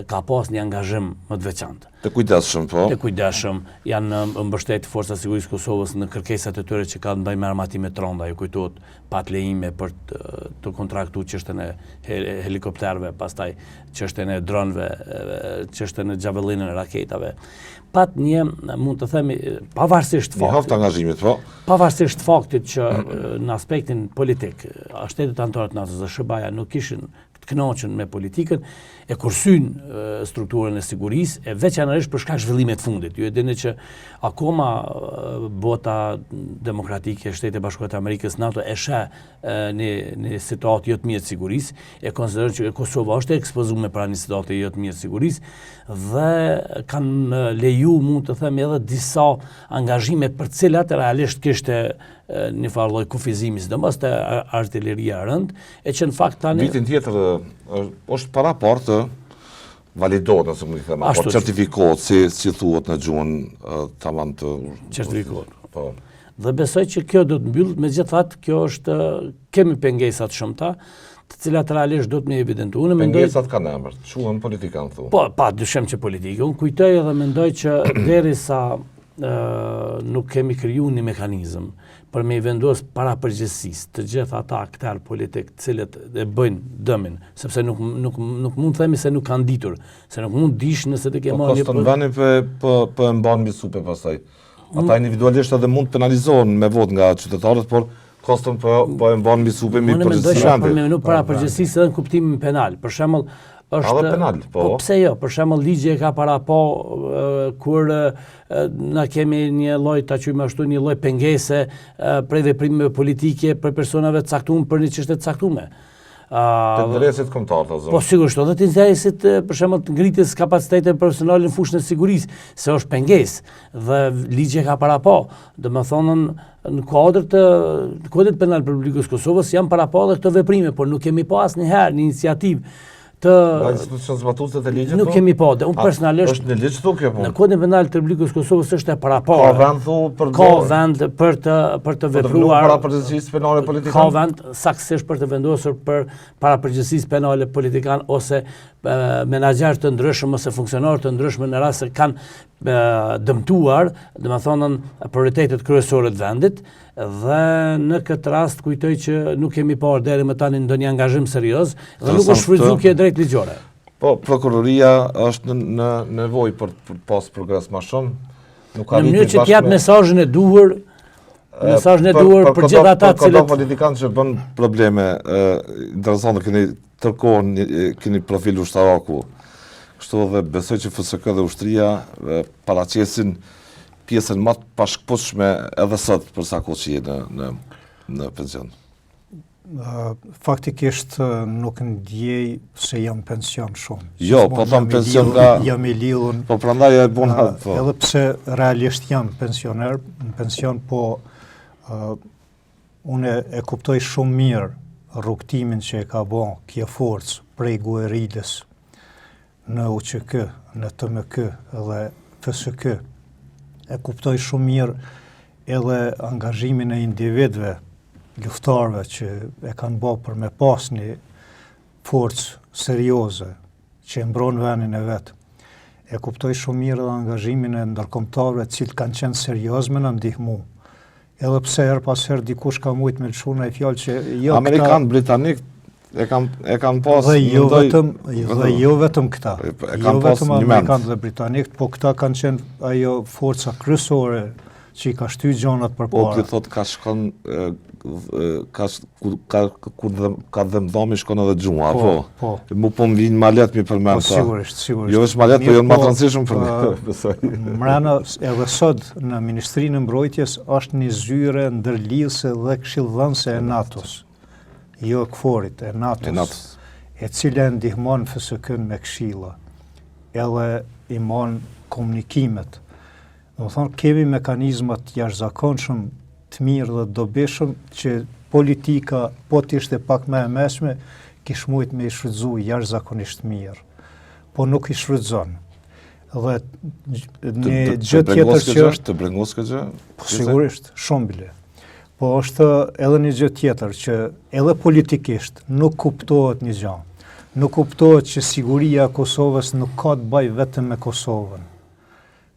ka pas një angazhim më të veçantë. Të kujdesshëm, po. Të kujdesshëm, janë mbështet Forca e Sigurisë Kosovës në kërkesat e tyre që kanë ndaj me armatime të rënda, ju kujtohet pat lejime për të kontraktuar çështën e helikopterëve, pastaj çështën e dronëve, çështën e javellinëve, raketave. Pat një, mund të themi, pavarësisht faktit. Një haftë angazhimit, po. Pavarësisht faktit që në aspektin politik, shtetet anëtare të NATO-s dhe SHBA-ja nuk kishin kënaqën me politikën, e kursyn strukturën e sigurisë, e veçanërisht për shkak zhvillimit fundit. Ju e dini që akoma bota demokratike, Shtetet e Bashkuara të Amerikës, NATO e sheh në situatë jo të mirë të sigurisë, e konsideron që Kosova është ekspozuar para një situate jo të mirë të sigurisë dhe kanë leju, mund të them, edhe disa angazhime për cilat realisht kishte një farë lloj kufizimi, sidomos te artilleria e rënd, e që në fakt tani Vitin tjetër është para parë të validohet, nëse mund të them, apo certifikohet, si thuhet në gjuhën tamam të certifikohet. Po. Dhe besoj që kjo do të mbyll, megjithatë kjo është kemi pengesa të shumta, të cilat realisht do të më evidentuar. Pengesat kanë emër, quhen politikan thu. Po, pa dyshim që politikë. Unë kujtoj edhe mendoj që derisa nuk kemi kriju një mekanizëm për me i vendos para përgjegjësisë të gjithë ata aktar politik të cilët e bëjnë dëmin, sepse nuk mund të themi se nuk kanë ditur, se nuk mund dish nëse të ke marrë një Po vani për e mban mbi supe pastaj. Ata individualisht edhe mund të penalizohen me votë nga qytetarët, por kostën po e mban mbi supe mbi përgjegjësinë. Unë mendoj që para përgjegjësisë edhe në kuptimin penal. Për shembull, është penal, po pse jo? Për shembull, ligji e ka para kur na kemi një lloj, ta quajmë ashtu, një lloj pengese për veprimeve politike për personave të caktuar për një çështje të caktuar. Të interesit kombëtar, thonë. Po sigurisht, edhe të interesit për shembull të ngritjes kapacitetit personal në fushën e sigurisë, se është pengesë dhe ligji e ka para po. Domethënë në kodit penal për Republikën Kosovës janë para po edhe këto veprime, por nuk kemi pa asnjëherë një iniciativë nga institucionet zbatuese të ligjit. Nuk kemi pa. Unë personalisht është në ligj thu kjo punë. Në kodin penal të Republikës Kosovës është e parapo. Ka vend thu për ka vend për të vepruar para përgjegjësisë penale politikan. Ka vend saktësisht për të vendosur për para përgjegjësisë penale politikan ose menaxher të ndryshëm ose funksionar të ndryshëm në rast se kanë dëmtuar, domethënë prioritetet kryesore të vendit. Dhe në këtë rast kujtoj që nuk kemi parë deri më tani ndonjë angazhim serioz dhe nuk është shfrytzuar kjo drejt ligjore. Po, prokuroria është në nevojë për pas progres më shumë. Nuk ka në mënyrë që të jap mesazhin e duhur, për gjithë ata të cilët politikanë që bën probleme, interesante keni profil ushtaraku. Kështu edhe besoj që FSK dhe ushtria paraqesin pjesën më të pashkëpushme edhe sot për sa kohë që je në pension. Faktikisht nuk ndjej se jam pension shumë. Jo, po tham pension nga jam i lidhur. Po prandaj e bona. Edhe pse realisht jam pensioner, në pension, po unë e kuptoj shumë mirë rrugtimin që e ka bën kjo forcë prej Guerilës në UÇK, në TMK dhe FSK. E kuptoj shumë mirë edhe angazhimin e individëve, luftarëve që e kanë bërë për me pas një forcë serioze që e mbron vendin e vet. E kuptoj shumë mirë edhe angazhimin e ndërkombëtarëve të cilët kanë qenë serioz me na ndihmu. Edhe pse her pas her dikush ka mujt me lëshu në fjalë që jo Amerikan, Britanik e kanë pas dhe jo vetëm këta. Jo vetëm Amerikanët dhe Britanikët, po këta kanë qenë ajo forca kryesore që i ka shty gjonat përpara. Po ti thot ka shkon ka dhëmdhami shkon edhe xhuma, po. Mu po më vijnë malet mi përmend ta. Po sigurisht. Jo është malet, po jo më rëndësishëm për ne. Mbrana edhe sot në Ministrinë e Mbrojtjes është një zyre ndërlidhëse dhe këshilldhënëse e NATO-s. Jo KFOR-it, e NATO-s, e cila ndihmon FSK-n me këshilla, edhe i mon komunikimet. Do thonë, kemi mekanizmat jashtëzakonshëm të mirë dhe dobishëm që politika, po të ishte pak më e mëshme, kish mujt me i shfrytzu jashtëzakonisht mirë. Po nuk i shfrytëzon. Dhe një gjë tjetër që është të brengoske gjë? Po sigurisht, shumë bile. Po është edhe një gjë tjetër që edhe politikisht nuk kuptohet një gjë. Nuk kuptohet që siguria e Kosovës nuk ka të bëjë vetëm me Kosovën.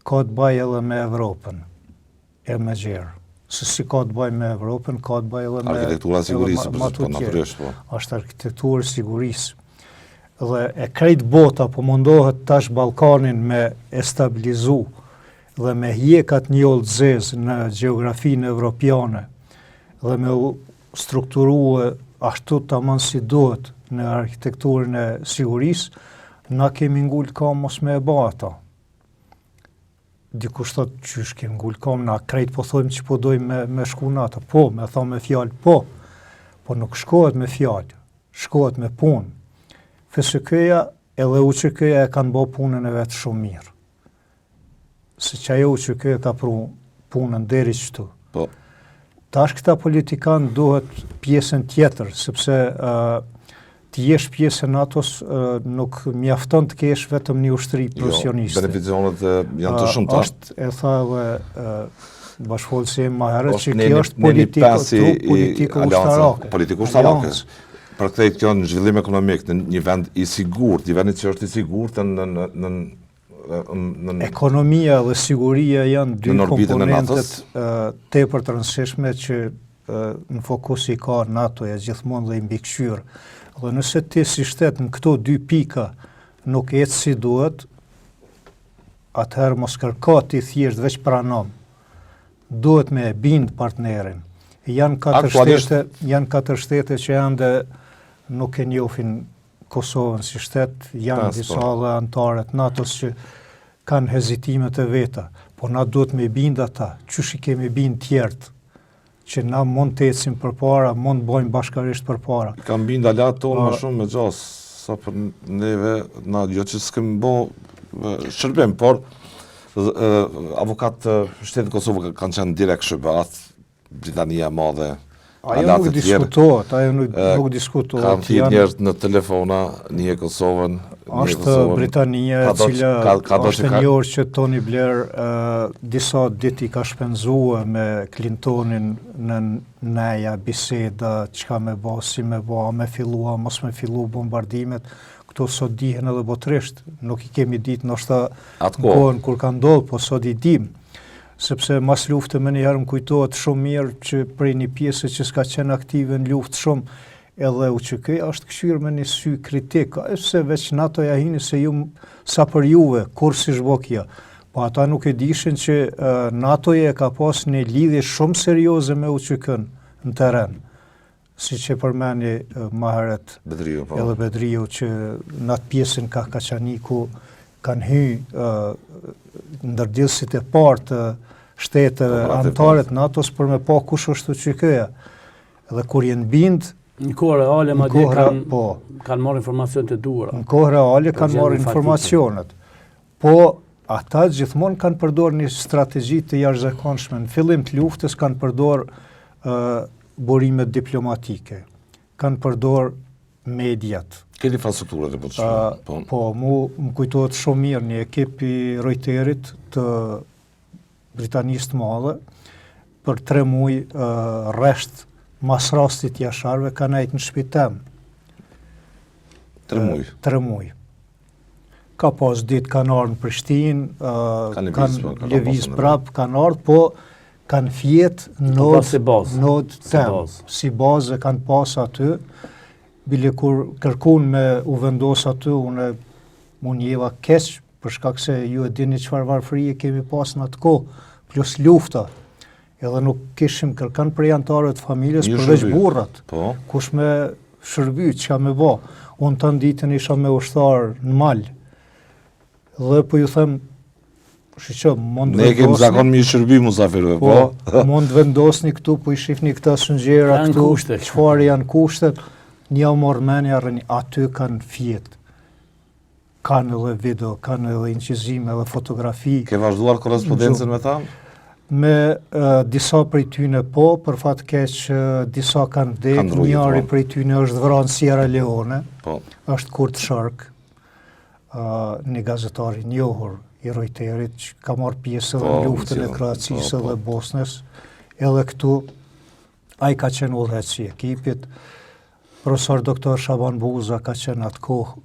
Ka të bëjë edhe me Evropën, e me gjerë. Se si ka të bëjë me Evropën, ka të bëjë edhe me arkitektura sigurisë, po natyrisht po. Është arkitekturë sigurisë. Dhe e krejt bota po mundohet tash Ballkanin me e stabilizu dhe me hjekat një ollë zezë në gjeografinë evropiane dhe me strukturue ashtu tamam si duhet në arkitekturën e sigurisë, na kemi ngullë kam mos me e ba ata. Dikush thot qysh kemi ngullë kam, na krejt po thojmë që po dojmë me shku në ata. Po, me tha me fjalë, po nuk shkohet me fjalë, shkohet me punë. FSK-ja edhe UÇK-ja e kanë bë punën e vetë shumë mirë. Se që ajo UÇK ka pru punën deri qëtu. Po. Tash këta politikan duhet pjesën tjetër, sepse të jesh pjesë e NATO-s nuk mjafton të kesh vetëm një ushtri profesioniste. Jo, beneficionet janë të shumta. Është e tha edhe bashkëfolësi më herët që kjo është politikë ushtarake. Politikë ushtarake. Për këtë kjo në zhvillim ekonomik në një vend i sigurt, një vend që është i sigurt në ekonomia dhe siguria janë dy komponentet tepër të rëndësishme që në fokus i ka NATO-ja gjithmonë dhe i mbikëqyrë. Dhe nëse ti si shtet në këto dy pika nuk ecë si duhet, atëherë mos kërko ti thjesht veç pranom. Duhet me bind partnerin. Janë katër shtete që ende nuk e njohin Kosovën si shtet, janë disa dhe antarët NATO-s që kanë hezitimet e veta, po na duhet me bind ata, qysh i kemi bind tjertë, që na mund të ecim përpara, mund bojmë bashkarisht përpara. Kam bind alat tonë më shumë me gjas, sa për neve, na jo që s'kem bo shërbim, por avokat shtetit Kosovë kanë qenë direkt shërbat, Britania madhe, ajo nuk diskutohet, nuk diskutohet. Kanë thirrë njerëz në telefona, një e Kosovën, është Britania e cila është e njohur që Tony Blair disa ditë i ka shpenzuar me Clintonin në neja biseda, çka me bë, si me bë, me fillua, mos me fillu bombardimet. Këto sot dihen edhe botërisht, nuk i kemi ditë ndoshta kohën kur ka ndodhur, po sot i dim. Sepse mas luftë më njëherë më kujtohet shumë mirë që prej një pjesë që s'ka qenë aktive në luftë shumë, edhe UÇK është këshirë me një sy kritik, se veç NATO-ja hini se ju sa për juve, kur si shbokja. Po ata nuk e dishin që NATO-ja ka pas një lidhje shumë serioze me UÇK-n në teren. Si që përmeni më herët edhe Bedriu që në atë pjesën ka Kaçaniku kanë hy ndërdjellësit e parë të shteteve antarët NATO-s për me pa kush është UÇK-ja. Edhe kur jenë bind, në kohë reale madje kanë marrë informacion të duhura. Në kohë reale kanë marrë informacionet. Po ata gjithmonë kanë përdorur një strategji të jashtëzakonshme. Në fillim të luftës kanë përdorur burimet diplomatike. Kanë përdorur mediat. Keni infrastrukturën e përshme? Po, më kujtohet shumë mirë një ekip i Reuterit të Britanisë të Madhe për 3 muaj rresht mas rastit jasharve ka nejtë në shpitem. 3 muaj? 3 muaj. Ka pas ditë kanë ardhur në Prishtinë, kanë lëviz prapë, kanë ardhur, po kanë fjet nod tem. Si bazë kanë pas aty. Bile kur kërkun me u vendos aty, unë jeva keq, për shkak se ju e dini çfarë varfërie kemi pas në atë kohë, plus lufta. Edhe nuk kishim kërkan prej antarëve të familjes përveç burrat. Kush me shërby, çka me bë. Unë të ditën isha me ushtar në mal. Dhe po ju them, shiqo, mund vendosni. Ne kemi zakon me shërby musafirëve, po. Mund vendosni këtu, po i shihni këta sëngjera këtu, çfarë janë kushtet. Një mormenja rëni, aty kanë fjetë. Kanë edhe video, kanë edhe incizime, edhe fotografi. Ke vazhduar korrespondencën me ta? Me disa prej tyne po, për fatë keq disa kanë vdekur, njëri prej tyne është vrarë në Sierra Leone, është Kurt Shark, një gazetar i njohur i Reuterit, që ka marrë pjesë edhe në luftën e Kroacisë dhe Bosnës, edhe këtu ai ka qenë udhëheqës i ekipit. Profesor Dr. Shaban Buza ka qenë atë kohë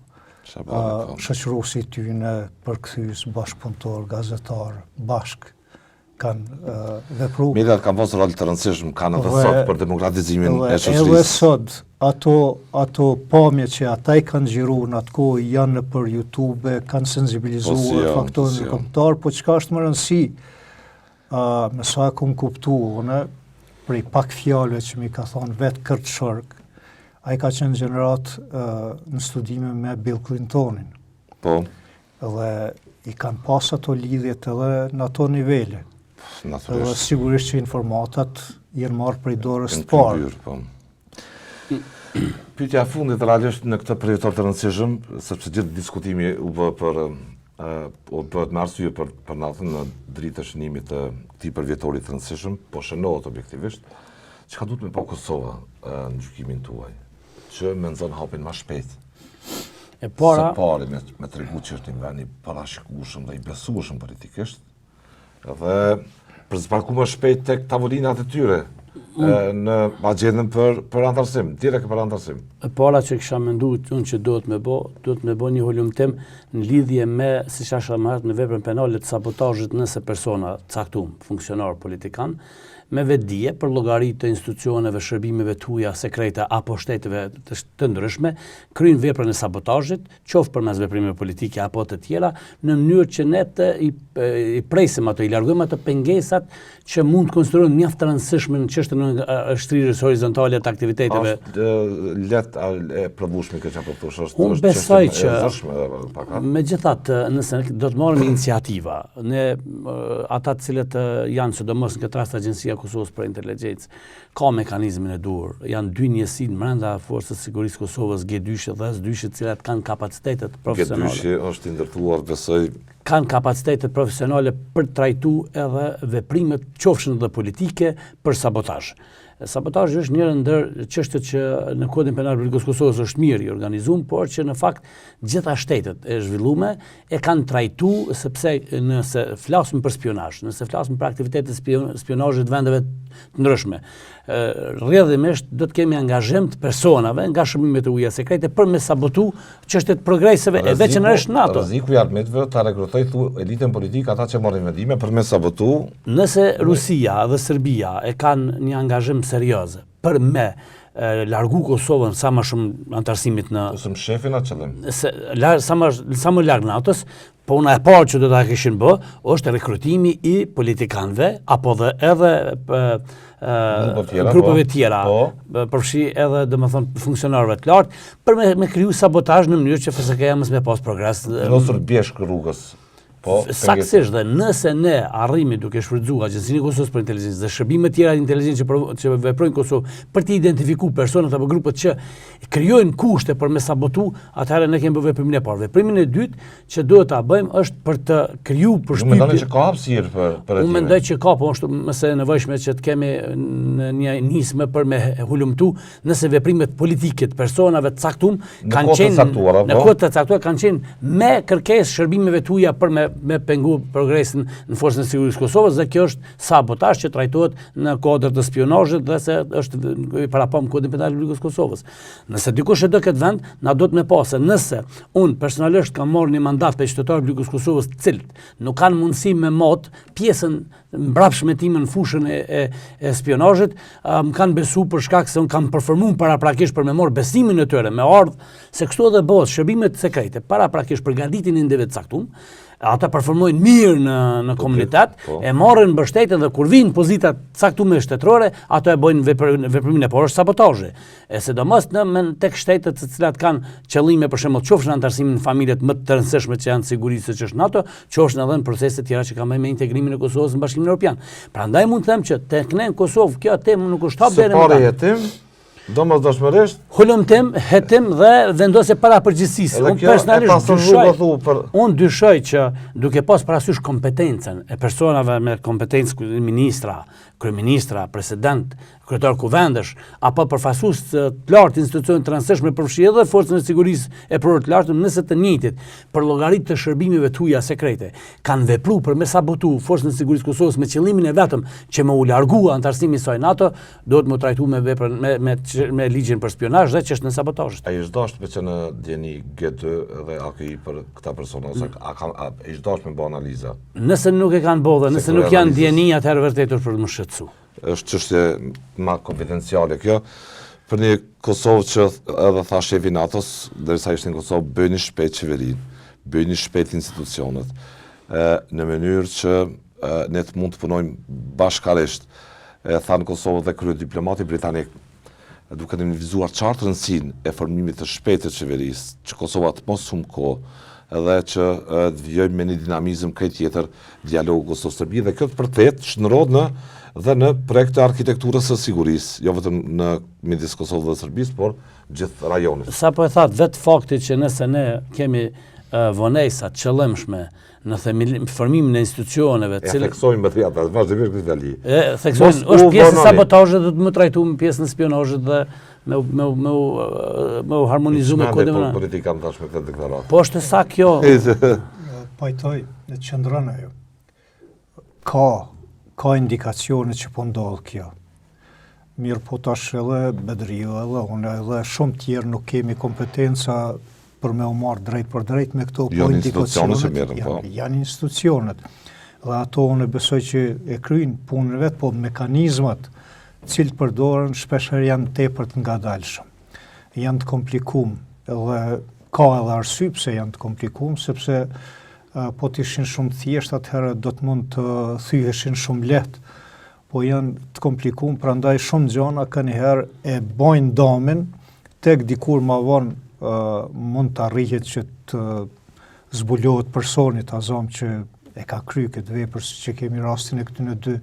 shoqëruesi i tyne, përkthyes, bashkëpunëtor, gazetar, bashk kanë vepruar. Mediat kanë pasur rol të rëndësishëm, kanë edhe sot për demokratizimin e shoqërisë. Edhe sot ato pamje që ata i kanë xhiruar në atë kohë janë për YouTube, kanë sensibilizuar faktorin kombëtar, po çka është më rëndësi, me sa kam kuptuar unë prej pak fjalëve që mi ka thonë vetë Kurt Shark, ai ka qenë gjenerat në studime me Bill Clintonin. Po. Dhe i kanë pas ato lidhjet edhe në ato nivele. Edhe sigurisht që informatat jenë marrë prej dorës të parë. Po. Pyetja e fundit realisht në këtë prioritet të rëndësishëm, sepse gjithë diskutimi u bë bëhet me arsye për natën në dritë të shënimit të këtij përvjetori të rëndësishëm, po shënohet objektivisht, çka duhet me pa Kosova në gjykimin tuaj, që mendon hapin më shpejt. E para, së pari me tregu që është një vend i parashikueshëm dhe i besueshëm politikisht, dhe për zbarku më shpejt tek tavolinat e tyre në agjendën për antarësim, direkt për antarësim. E para që kisha menduar unë që duhet me bë një holumtim në lidhje me, siç thash më herët, me veprën penale të sabotazhit nëse persona caktuar, funksionar politikan, me vetdije për llogaritë të institucioneve, shërbimeve të huaja sekrete apo shteteve të ndryshme, kryejnë veprën e sabotazhit, qoftë përmes veprimeve politike apo të tjera, në mënyrë që ne të i presim ato, i largojmë ato pengesat që mund të konsiderohen mjaft të rëndësishme në çështën e shtrirjes horizontale të aktiviteteve. Është e prodhueshme kjo çfarë thosh, është. Unë besoj që megjithatë, nëse do të marrim iniciativa, ne ata të cilët janë sidomos në këtë rast Agjencia e Kosovës për Inteligjencë, ka mekanizmin e duhur. Janë dy njësi brenda Forcës së Sigurisë Kosovës, G2 dhe S2, të cilat kanë kapacitetet profesionale. G2 është i ndërtuar, besoj, kanë kapacitetet profesionale për të trajtuar edhe veprimet qofshin edhe politike për sabotazh. Sabotazhi është njëra ndër çështjet që në Kodin Penal të Kosovës është mirë i organizuar, por që në fakt gjitha shtetet e zhvilluara e kanë trajtuar, sepse nëse flasim për spionazh, nëse flasim për aktivitete spionazhi të vendeve të ndryshme, rrjedhimisht do të kemi angazhim të personave nga shërbimet e huaja sekrete për me sabotu çështjet progreseve e veçanërisht NATO. Rreziku i armitëve ta rekrutoj elitën politike, ata që marrin vendime për me sabotu. Nëse Rusia dhe Serbia e kanë një angazhim serioz për me largu Kosovën sa më shumë antarësimit në ose më shefin atë qëllim. Sa më larg NATO-s, po una e parë që do ta kishin bë është rekrutimi i politikanëve apo edhe grupeve tjera, përfshi edhe domethënë funksionarëve të lartë për me kriju sabotazh në mënyrë që FSK-ja mos me pas progres. Vendosur bjeshk rrugës. Saktësisht, dhe nëse ne arrimi duke shfrytzuar Agjencinë e Kosovës për Inteligjencë dhe shërbimet tjera të inteligjencës që veprojnë në Kosovë për të identifikuar personat apo grupet që krijojnë kushte për me sabotu, atëherë ne kemi bërë veprimin e parë. Veprimin e dytë që duhet ta bëjmë është për të krijuar përshtypje. Mendoni që ka hapësirë për Unë mendoj që ka, po është mëse e nevojshme që të kemi një nismë për me hulumtu nëse veprimet politike të personave të caktuar kanë qenë në kohë të caktuara kanë qenë me kërkesë shërbimeve të huaja për me pengu progresin në Forcën e Sigurisë Kosovës, dhe kjo është sabotazh që trajtohet në kodër të spionazhit dhe se është parapam Kodin Penal të Kosovës. Nëse dikush e do këtë vend, na do të me pasë, nëse unë personalisht kam marrë një mandat për qytetarë të Kosovës të cilët nuk kanë mundësi me mot pjesën mbrapshme time në fushën e spionazhit, më kanë besu për shkak se unë kam performuar paraprakisht për me marrë besimin e tyre, me ardh se kështu edhe bëhet shërbimet sekrete paraprakisht përgatitjen e individëve të caktuar. Ata performojnë mirë në komunitet, e marrin mbështetjen dhe kur vinë pozita caktuar shtetërore, ato e bëjnë veprimin e parë sabotazhi. E sidomos tek shtetet të cilat kanë qëllime për shembull qofshin antarësimin në familjet më të rëndësishme që janë sigurisë që është NATO, qofshin edhe në procese të tjera që kanë me integrimin e Kosovës në Bashkimin Evropian. Prandaj mund të them që tek ne në Kosovë kjo temë nuk është hap deri më domosdoshmërisht hulumtim, hetim dhe vendosje para përgjegjësisë. Unë personalisht dyshoj që duke pas parasysh kompetencën e personave me kompetencë ministra, kryeministra, president, kryetar kuvendësh apo përfaqësues të lartë institucione të rëndësishme përfshi edhe Forcën e Sigurisë e Përorë të lartë, nëse të njëjtit për llogaritë të shërbimeve të huaja sekrete kanë vepruar për me sabotu Forcën e Sigurisë Kosovës me qëllimin e vetëm që me u largu antarësimi i saj NATO, duhet më trajtuar me veprën me ligjin për spionazh dhe çështën e sabotazhit. Ai është dashur që në djeni G2 dhe AKI për këta persona ose është dashur me bë analiza. Nëse nuk e kanë bërë dhe nëse nuk janë djeni, atëherë vërtetur për të më shqetësu. Është çështje më konfidenciale kjo. Për një Kosovë që edhe tha shefi NATO-s, derisa ishte në Kosovë, bëjnë shpejt qeverinë, bëjnë shpejt institucionet, në mënyrë që ne të mund të punojmë bashkarisht. Tha në Kosovë dhe krye diplomati britanik, duke nivellizuar qartë rëndësinë e formimit të shpejtë të qeverisë, që Kosova të mos humbë kohë, edhe që të vijojmë me një dinamizëm krejt tjetër dialogu Kosovë-Serbi, dhe kjo të vërtet shndrohet dhe në projekte arkitekturës së sigurisë, jo vetëm në midis Kosovës dhe Serbisë, por gjithë rajonit. Sa po e thatë, vetë fakti që nëse ne kemi vonesa të qëllimshme në formimin e institucioneve, e theksojmë me thjata, vazhdimisht këtë fjali. Theksojmë, është pjesë e sabotajit dhe të më trajtuar pjesë në spionazhit dhe me u harmonizu me kodin. Politikan tash me këtë deklaratë. Po është sa kjo. Pajtoj në qëndrën ajo. Ka indikacione që po ndodh kjo. Mirë po tash edhe Bedriu edhe unë edhe shumë tjerë nuk kemi kompetenca për me u marrë drejt për drejt me këto po indikacionet. Janë institucionet. Dhe ato unë besoj që e kryjnë punën vetë, po mekanizmat cilët përdoren shpeshherë janë tepër të ngadalshëm. Janë të komplikuar, edhe ka edhe arsye pse janë të komplikuar, sepse po të ishin shumë thjesht, atëherë do të mund të thyheshin shumë lehtë, po janë të komplikuar, prandaj shumë gjëra kanjëherë e bojnë damin tek dikur ma vonë mund të arrihet që të zbulohet personi të azam që e ka kryer këtë vepër, siç që kemi rastin e këtyre dy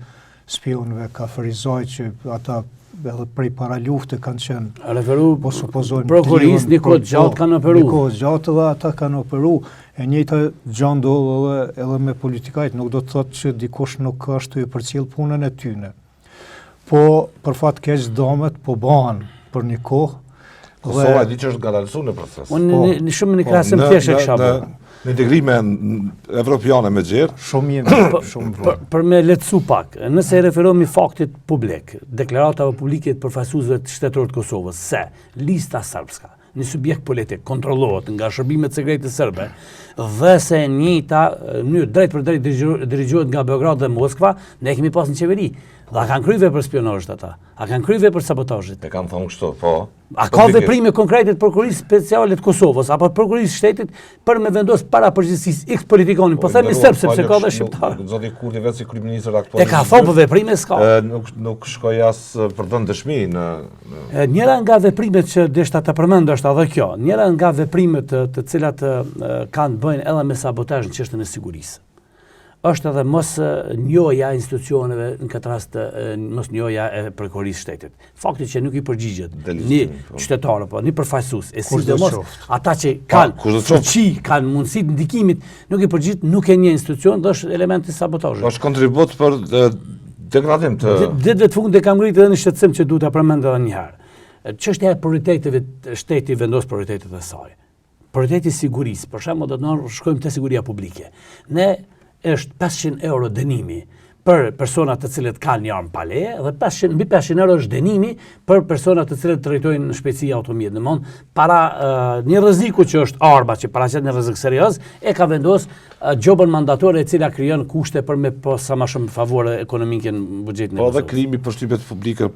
spionëve Kaferizaj që ata edhe prej para lufte kanë qenë referu po supozojmë prokurorisë një kohë gjatë kanë operuar. Një kohë gjatë dhe ata kanë operuar. E njëjta gjë ndodh edhe me politikajt, nuk do të thotë që dikush nuk është të përcjell punën e tyre. Po për fat keq domet po bëhen për një kohë. Kosova e di që është ngadalësuar në proces. Unë shumë në krahasim thjesht e kisha bërë. Në integrime evropiane me gjerë. Shumë për me lehtësu pak, nëse e referohemi faktit publik, deklaratave publike të përfaqësuesve të shtetëror të Kosovës, se lista serbska, një subjekt politik kontrollohet nga shërbimet sekrete serbe dhe se njëjta mënyrë drejt për drejt dirigjohet nga Beograd dhe Moskva, ne kemi pas në qeveri. Dhe a kanë kryer për spionazhit ata? A kanë kryer për sabotazhit? E kanë thonë kështu, po. A ka veprime konkrete të prokurorisë speciale të Kosovës apo të prokurorisë shtetit për me vendos para përgjegjësisë X politikonin, po themi serb sepse ka dhe shqiptar. Zoti Kurti vetë si kryeministër aktual. E ka thonë për veprime s'ka. Nuk shkoi as për dhënë dëshmi në njëra nga veprimet që deshta të përmend është edhe kjo. Njëra nga veprimet të cilat kanë bëjnë edhe me sabotazh në çështën e sigurisë. Është edhe mos njohja e institucioneve, në këtë rast mos njohja e prokurorisë shtetit. Fakti që nuk i përgjigjet një qytetar apo një përfaqësues, e sidomos ata që kanë fuqi, kanë mundësi të ndikimit, nuk i përgjigjet, nuk e një institucion, dhe është element i sabotazhit. Është kontribut për degradim të Dhe të fund e kam ngritur edhe në shqetësim që duhet ta përmend edhe një herë. Çështja e prioriteteve, shteti vendos prioritetet e saj. Prioriteti i sigurisë, për shembull, do të shkojmë te siguria publike. Ne është 500 euro dënimi për persona të cilët kanë një armë pa leje dhe mbi 500 euro është dënimi për persona të cilët drejtojnë në shpejtësi automjet. Domthon para një rreziku që është arma që paraqet një rrezik serioz e ka vendos gjobën mandatore e cila krijon kushte për me pas sa më shumë favore ekonomike në buxhetin e Po Kosovës. dhe krijimi i përshtypjet publike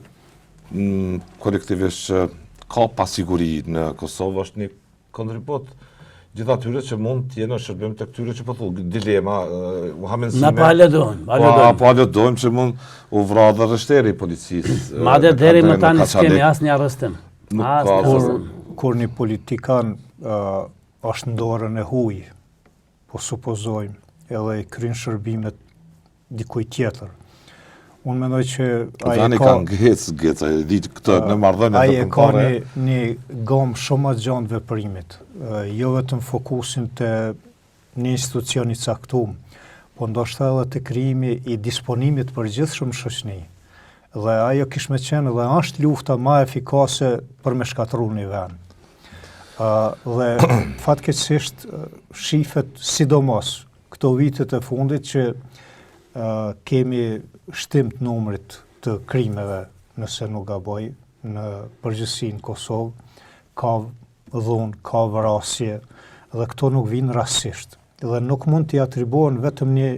kolektivisht që ka pasiguri në Kosovë është një kontribut gjithë atyre që mund të jenë në shërbim të këtyre që po thonë dilema Na po aludojmë që mund u vra dhe rështeri policisë. Madje deri më tani s'kemi asnjë arrestim. Kur një politikan është në dorën e huaj, po supozojmë, edhe i kryen shërbimet dikujt tjetër. Unë mendoj që ai ka ngec, ai di këtë në marrëdhënie të kombëtare. Ai ka një gomë shumë më gjatë veprimit, jo vetëm fokusin te një institucion i caktuar, po ndoshta edhe te krijimi i disponimit për gjithë shoqëni. Dhe ajo kish me qenë dhe është lufta më efikase për me shkatërruar një vend. Dhe fatkeqësisht shifet sidomos këto vitet e fundit që kemi shtim të numrit të krimeve, nëse nuk gaboj, në përgjithësi në Kosovë, ka dhunë, ka vrasje, dhe këto nuk vinë rastësisht. Dhe nuk mund t'i atribuohen vetëm një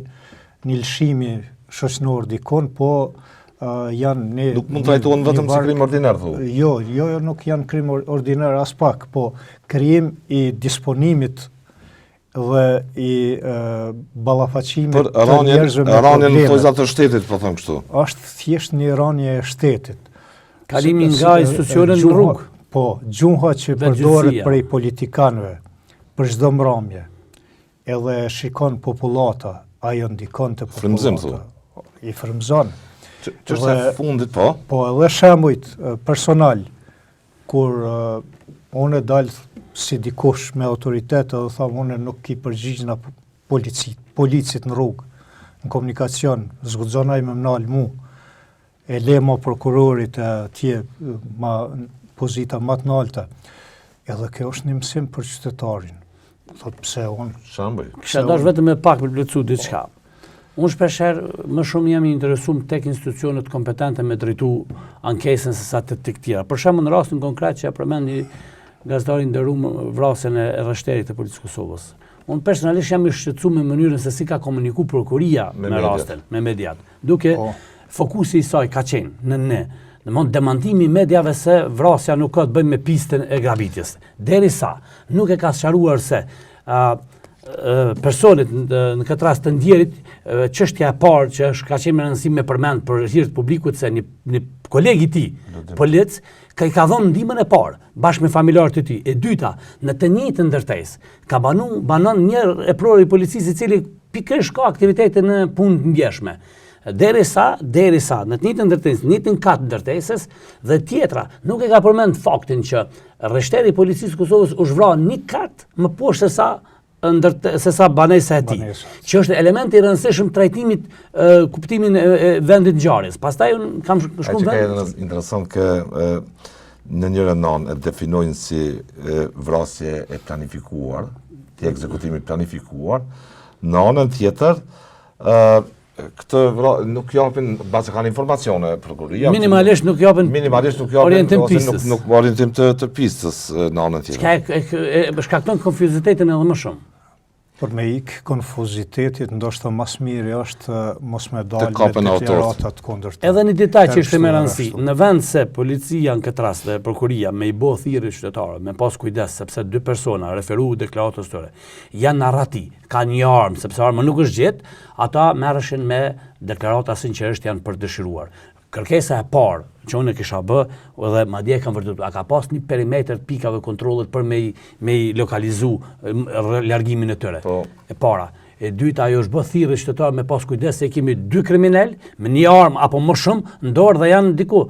lëshimi shoqënor dikon, po janë nuk mund trajtohen vetëm si krim ordinar, thonë. Jo, nuk janë krim ordinar as pak, po krijim i disponimit dhe i ballafaqimit të njerëzve me probleme. Rënien në thojza të shtetit, po them kështu. Është thjesht një rënje e shtetit. Kalimi nga institucionet në rrugë. Po, gjuha që përdoret prej politikanëve për çdo mbrëmje, edhe shikon popullata, ajo ndikon te popullata. I frymzon. Ç'është e fundit po? Po, edhe shembujt personal kur unë dal si dikush me autoritet edhe tham unë nuk i përgjigj na policit në rrugë, në komunikacion, zguxon ai më mnal mu, e lema prokurorit e atje pozita më të larta. Edhe kjo është një mësim për qytetarin. Thot pse unë shembull. Kisha dash vetëm me pak për plotsu diçka. Unë shpeshherë më shumë jam i interesuar tek institucionet kompetente me drejtu ankesën se sa tek tjera. Për shembull në rastin konkret që përmendi gazetari nderuar vrasjen e rreshterit të policisë Kosovës. Unë personalisht jam i shqetësuar me mënyrën se si ka komunikuar prokuria me rastin, me mediat. Duke fokusi i saj ka qenë në ne. Domthon demantimi i mediave se vrasja nuk ka të bëjë me pistën e grabitjes. Derisa nuk e ka sqaruar se personit në këtë rast të ndjerit, çështja e parë që ka qenë me rëndësi me përmend për hir të publikut se një koleg i tij, polic, i ka dhënë ndihmën e parë bashkë me familjarët e tij. E dyta, në të njëjtën ndërtesë, ka banon një epror i policisë i cili pikërisht ka aktivitete në punë të ndjeshme. Derisa në të njëjtën ndërtesë, në njëjtën kat ndërtesës dhe tjetra, nuk e ka përmend faktin që rreshteri i policisë së Kosovës u zhvra një kat më poshtë se sa banesa e tij, që është element i rëndësishëm trajtimit kuptimin e vendit ngjarjes. Pastaj un kam shkuar vend. Është interesant që në njërin anë e definojnë si vrasje e planifikuar, të ekzekutimi planifikouar, në anën tjetër këtë nuk japin bazikal informacione prokuria. Minimalisht nuk japin orientim pistës. Nuk orientim të pistës në anën tjetër. Çka shkakton konfuzitetin edhe më shumë. Për me ikë konfuzitetit, ndoshta mas miri është mos me dalë me deklaratat kundërta. Edhe një detaj që është me rëndësi, në vend se policia në këtë rast dhe prokuria me i bë thirrje qytetarëve, me pas kujdes sepse dy persona referu deklaratës tyre, janë narrati, kanë një armë, sepse arma nuk është gjetë, ata merreshin me deklarata sinqerisht janë për dëshiruar. Kërkesa e parë që unë kisha bë, edhe madje kam vërtetuar, a ka pas një perimetër të pikave kontrollit për me i lokalizu largimin e tyre. E para. E dyta, ajo është bë thirrje qytetar me pas kujdes se kemi dy kriminal me një armë apo më shumë në dorë dhe janë diku.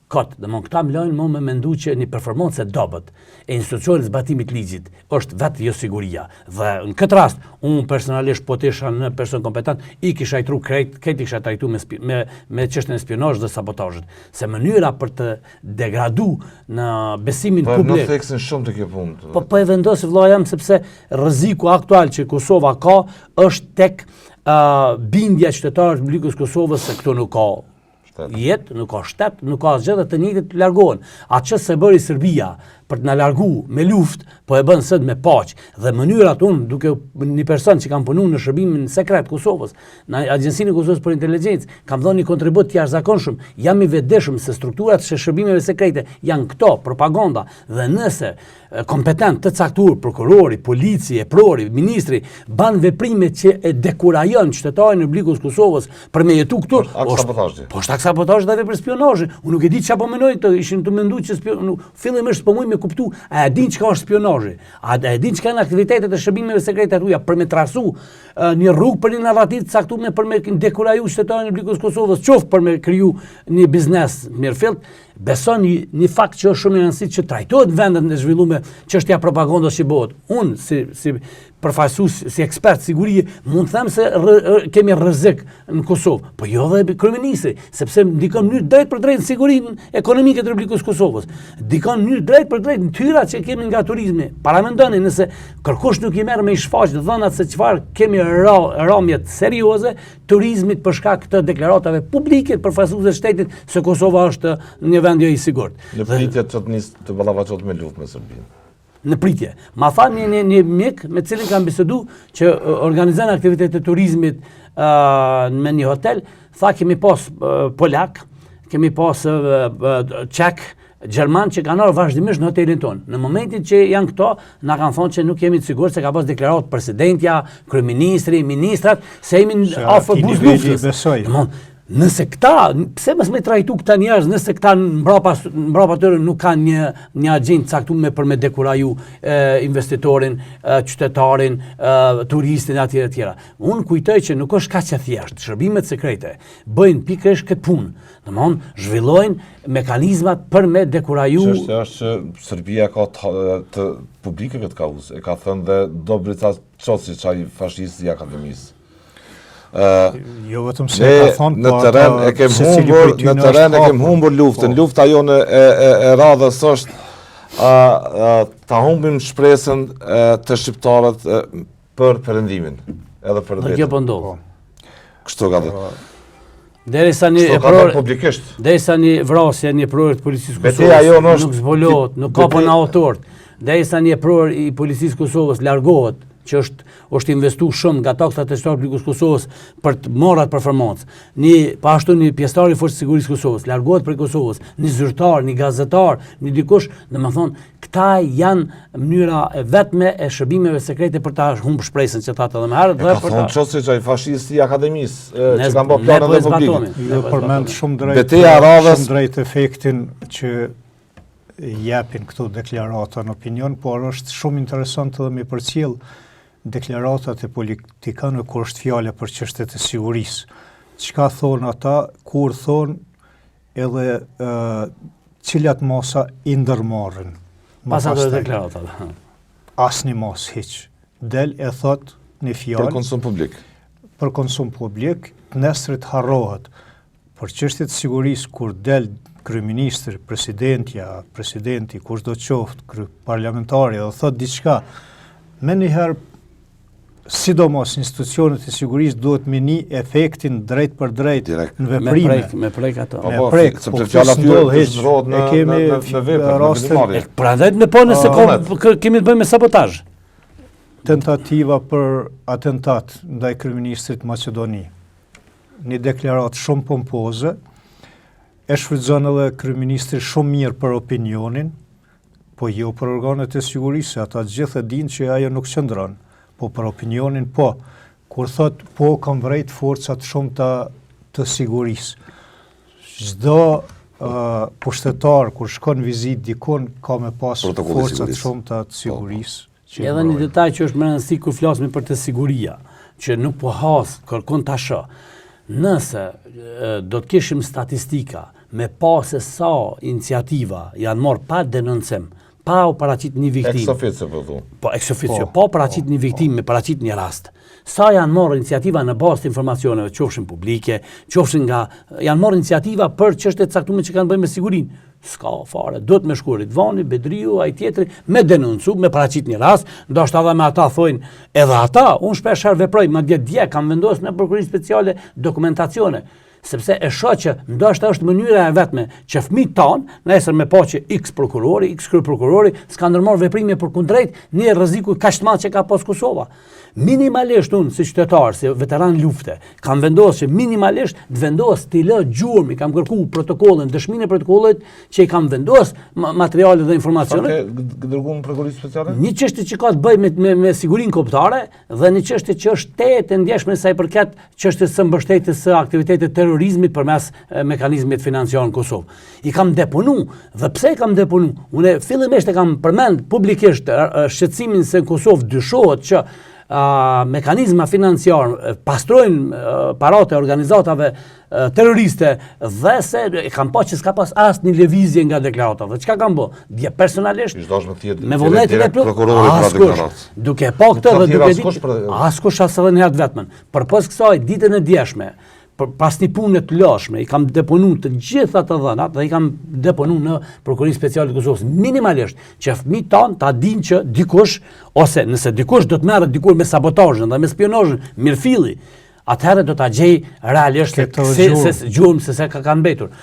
Këta më lajnë me mendu që një performancë e dobët e institucionit zbatimit ligjit është vetë jo siguria. Dhe në këtë rast, unë personalisht po të isha në person kompetent, i kisha i tru krejt i kisha trajtu me çështjen e spionazhit dhe sabotazhit. Se mënyra për të degradu në besimin publik. Po, në theksin shumë të kjo punë. Po e vendosi vëlla jam sepse rreziku aktual që Kosova ka është tek bindja qytetarëve të Republikës Kosovës se këtu nuk ka jetë, nuk ka shtet, nuk ka asgjë dhe të njëjtit largohen. Atë që se bëri Serbia për të na largu me luftë, po e bën sot me paqë. Dhe mënyrat unë, duke një person që kam punuar në shërbimin sekret Kosovës, në Agjencinë e Kosovës për Inteligjencë, kam dhënë një kontribut të jashtëzakonshëm. Jam i vetëdijshëm se strukturat e shërbimeve sekrete janë këto, propaganda, dhe nëse kompetent të caktuar prokurori, polici, eprori, ministri ban veprime që e dekurajojnë qytetarin e Republikës Kosovës për me jetu këtu, po është sabotaazh dhe vepër spionazhi. Unë nuk e di çfarë po mendoj, ishin të menduar që fillimisht po me kuptu, a e din çka është spionazhi? A e din çka janë aktivitetet e shërbimeve sekrete tuaja për me trasu një rrugë për një narrativ të caktuar për me dekuraju qytetarin e Republikës Kosovës, qoftë për me kriju një biznes mirëfillt, beson një fakt që është shumë i rëndësishëm që trajtohet vendet në zhvilluar çështja e propagandës që bëhet. Unë si përfaqësues, si ekspert sigurie, mund të them se kemi rrezik në Kosovë, po jo edhe kryeministri, sepse ndikon në drejt për drejt sigurinë ekonomike të Republikës Kosovës. Ndikon në drejt për drejt në tyrat që kemi nga turizmi. Para mendoni nëse kërkush nuk i merr me i shfaq dhënat se çfarë kemi rrëmje serioze turizmit për shkak të deklaratave publike përfaqësuesve të shtetit se Kosova është një vend jo i sigurt. Në pritje të ballavaçohet me luftë me Serbinë. Në pritje. Ma tha një mjek me cilin kam bisedu që organizon aktivitete turizmit me një hotel, tha kemi pas polak, kemi pas çek, gjerman që kanë ardhur vazhdimisht në hotelin tonë. Në momentin që janë këto, na kanë thonë që nuk jemi të sigurt se ka pas deklaratë presidentja, kryeministri, ministrat, se jemi afër buzë luftës. Nëse këta, pse mos me trajtu këta njerëz, nëse këta mbrapa tyre nuk kanë një agjendë caktuar për me dekuraju investitorin, qytetarin, turistin e etj. Unë kujtoj që nuk është kaq e thjeshtë. Shërbimet sekrete bëjnë pikërisht këtë punë. Domthonë zhvillojnë mekanizmat për me dekuraju. Çështja është që Serbia ka të publike këtë kauz. E ka thënë dhe Dobrica Çosić, ai fashisti i akademisë. Jo vetëm se ka thonë, në terren e kem humbur luftën. Lufta jonë e radhës është ta humbim shpresën të shqiptarët për perëndimin, edhe për vetëm. Kjo po ndodh. Kështu ka thënë. Derisa një vrasje, një prorë të policisë Kosovës nuk zbulohet, nuk kapën autor. Derisa një prorë i policisë Kosovës largohet, që është investu shumë nga taksat e Shtetit Publik Kosovës për të marrë atë performancë. Ashtu një pjesëtar i Forcës Sigurisë Kosovës largohet prej Kosovës, një zyrtar, një gazetar, një dikush, domethënë këta janë mënyra e vetme e shërbimeve sekrete për ta humbur shpresën që thatë edhe më herët dhe për ta. Thonë Çosić ai fashisti i akademisë që kanë bërë planet republikën. Jo përmend shumë drejt efektin që japin këto deklarata në opinion, por është shumë interesant edhe me përcjell deklaratat e politikanëve kur është fjala për çështjet e sigurisë. Çka thonë ata, kur thonë edhe cilat mosa i ndërmarrin. Pas ato deklarata. Asnjë mos hiç. Del e thot në fjalë për konsum publik. Për konsum publik, nesrit harrohet. Për çështjet e sigurisë kur del kryeministri, presidenti, kushdo qoftë, parlamentari dhe thot diçka, me njëherë sidomos institucionet e sigurisë duhet me një efektin drejt për drejt në veprime. Me prek ato. Me prek, po fjala aty e kemi raste. Prandaj me po nëse kemi të bëjmë me sabotazh. Tentativa për atentat ndaj kryeministrit Maqedoni. Një deklaratë shumë pompoze, e shfrytëzon edhe kryeministri shumë mirë për opinionin, po jo për organet e sigurisë, ata gjithë e dinë që ajo nuk qëndron. Po për opinionin, po. Kur thot, po kam vrejt forcat shumë të sigurisë. Çdo pushtetar, kur shkon vizit dikon, ka me pas forcat shumë të sigurisë. Edhe një detaj që është më rëndësishëm kur flasim për të siguria, që nuk po kërkon ta shoh. Nëse do të kishim statistika me pas se sa iniciativa janë marrë pa denoncim, pa u paraqit një viktim. Ex officio po thu. Po ex officio, pa u paraqit një viktim, me paraqit një rast. Sa janë marrë iniciativa në bazë të informacioneve, qofshin publike, qofshin janë marrë iniciativa për çështje të caktuara që kanë bëjnë me sigurinë. S'ka fare, do të më shkruaj Ridvani, Bedriu, ai tjetri, me denoncu, me paraqit një rast, ndoshta edhe me ata thojnë, edhe ata, unë shpesh veproj, madje dje kam vendosur në Prokurorinë Speciale dokumentacione, sepse e shoh që ndoshta është mënyra e vetme që fëmijët tanë, nesër me pa që X prokurori, X kryeprokurori s'ka ndërmarrë veprime për kundrejt një rreziku kaq të madh që ka pas Kosova. Minimalisht unë si qytetar, si veteran lufte, kam vendosur që minimalisht të vendos të lë gjurmë, kam kërkuar protokollin, dëshminë e protokollit që i kam vendosur materiale dhe informacione. Ka dërguar Prokurorisë Speciale? Një çështje që ka të bëjë me sigurinë kombëtare dhe një çështje që është tetë e ndjeshme sa i përket çështjes së mbështetjes së aktivitetit terrorizmit përmes mekanizmit financiar në Kosovë. I kam deponu, dhe pse i kam deponu? Unë fillimisht e kam përmend publikisht shqetësimin se në Kosovë dyshohet që mekanizma financiar pastrojnë paratë e organizatave terroriste dhe se e kam pa që s'ka pas asë një lëvizje nga deklarata. Dhe çka kam bë? Dje personalisht, me vullnetin e plot, askush, duke pa këtë dhe duke ditë, askush as edhe një herë vetëm. Përpos kësaj, ditën e djeshme, pas një punë të lashme, i kam deponu të gjitha të dhënat dhe i kam deponu në Prokurorinë Speciale të Kosovës minimalisht që fëmijët tanë ta dinë që dikush, ose nëse dikush do të merret dikur me sabotazhin dhe me spionazhin mirëfilli, atëherë do ta gjej realisht se gjurmë se ka mbetur.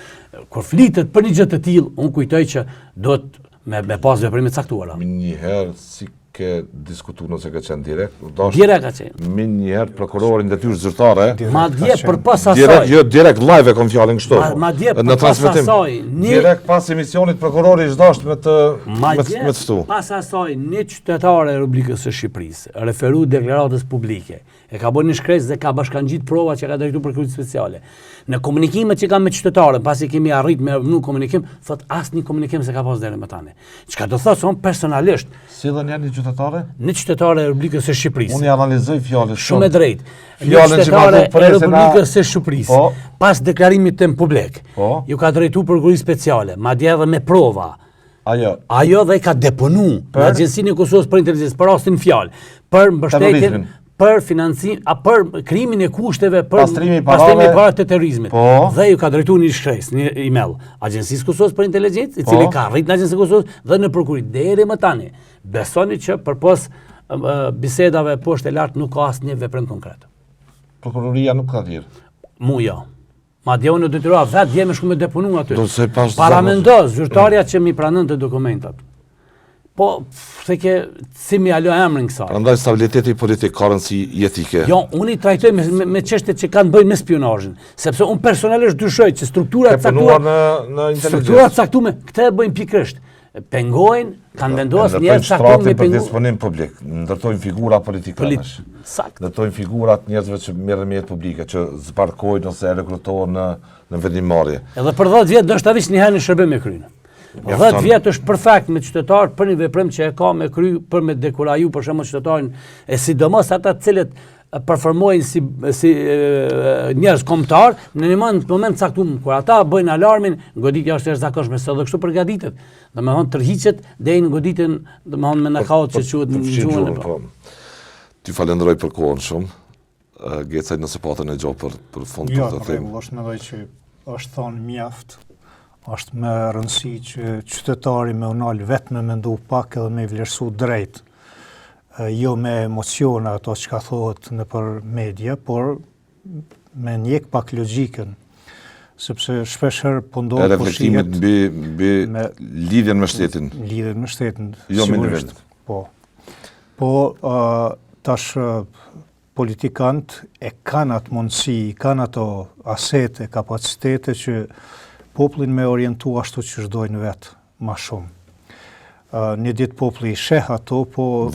Kur flitet për një gjë të tillë, unë kujtoj që do të me pas veprime të caktuara. Njëherë si ke diskutuar nëse ka qenë direkt? Direkt ka qenë. Njëherë prokurorin detyrë zyrtare. Madje përpas asaj. Jo direkt live e kam fjalën kështu. Madje përpas asaj. Direkt pas emisionit prokurori është dashur me të ftu. Pas asaj një qytetar e Republikës së Shqipërisë referu deklaratës publike E ka bërë një shkresë dhe ka bashkangjit prova që ka drejtuar prokurorit speciale. Në komunikimet që ka me qytetarën, pasi kemi arrit me vënu komunikim, thot asnjë komunikim se ka pas deri më tani. Çka do thotë se unë personalisht, Si dhe një qytetare? në qytetare e Republikës së Shqipërisë. Unë i analizoj fjalën Shumë e drejtë. Fjalën që ma Qytetare du e presë Republikës së Shqipërisë, Po. pas deklarimit tim publik, Po. ju ka drejtuar prokurorit speciale, madje edhe me prova. Ajo dhe i ka deponu në Agjencinë e Kosovës për Inteligjencë, për rastin fjalë, për mbështetjen, Terrorizmin. për financim, për krimin e kushteve, për Pastrimi i pastrimin e parave të terrorizmit. Po. Dhe ju ka drejtuar një shkresë, një email Agjencisë Kosovës për Inteligjencë, i cili ka arrit në Agjencinë e Kosovës dhe në prokurit deri më tani. Besoni që përpos bisedave poshtë e lartë nuk ka asnjë veprim konkret. Prokuroria nuk ka thirr. Mu jo. Madje unë detyrova vetë dje me shku me deponu aty. Do se pas Paramendo zyrtarja që mi pranën të dokumentat. Po, se ke si mi alo emrin kësaj. Prandaj stabiliteti politik ka rëndësi jetike. Jo, unë i trajtoj me çështjet që kanë bëjnë me spionazhin, sepse unë personalisht dyshoj që strukturat punuar caktuara në strukturat caktuara këtë e bëjnë pikërisht. Pengojnë, kanë vendosur njerëz caktuar me për pengu. disponim publik, ndërtojnë figura politikanesh. Sakt. Ndërtojnë figurat njerëzve që merren me jetë publike, që zbarkojnë ose rekrutohen në vendimmarrje. Edhe për 10 vjet do të avish një herë në shërbim me kryen. 10 vjet është perfekt me qytetar për një veprim që e ka me kry për me dekuraju për shembull qytetarin e sidomos ata të cilët performojnë si njerëz kombëtar në një moment caktuar kur ata bëjnë alarmin, goditja është jashtëzakonshme, se edhe kështu përgatitet. Domethënë tërhiqet deri në goditjen, domethënë me knockout që quhet në gjuhën. Po. Ty falenderoj për kohën shumë. Gecaj nëse patën e gjohë për fund Jo, për në të them. rregull, është mendoj që është thonë mjaft. Është me rëndësi që qytetari me unal vetë me mendu pak edhe me vlerësu drejt. Jo me emocione ato që ka thohet në për media, por me njek pak logjikën. Sepse shpeshherë po E ndodh reflektimit mbi lidhjen me shtetin. lidhen me shtetin. Jo me sigurisht. nivel. Po, tash politikant e kanë atë mundësi, kanë ato asete, kapacitete që popullin me orientu ashtu që shdojnë vetë, ma shumë. Një ditë populli i sheh ato, po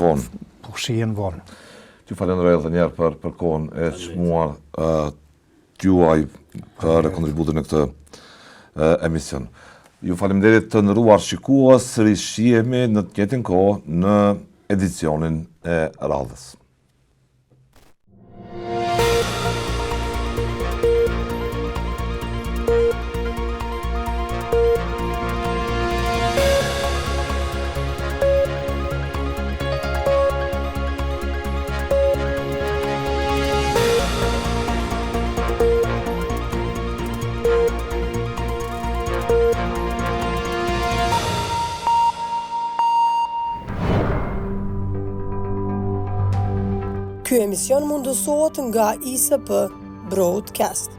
shihen vonë. Ty falenderoj edhe njerë për kohën e çmuar t'juaj për kontributin në këtë emision. Ju faleminderit të nderuar shikues, sërish jemi në të njëjtën kohë në edicionin e radhës. Ky emision mundësohet nga ISP Broadcast.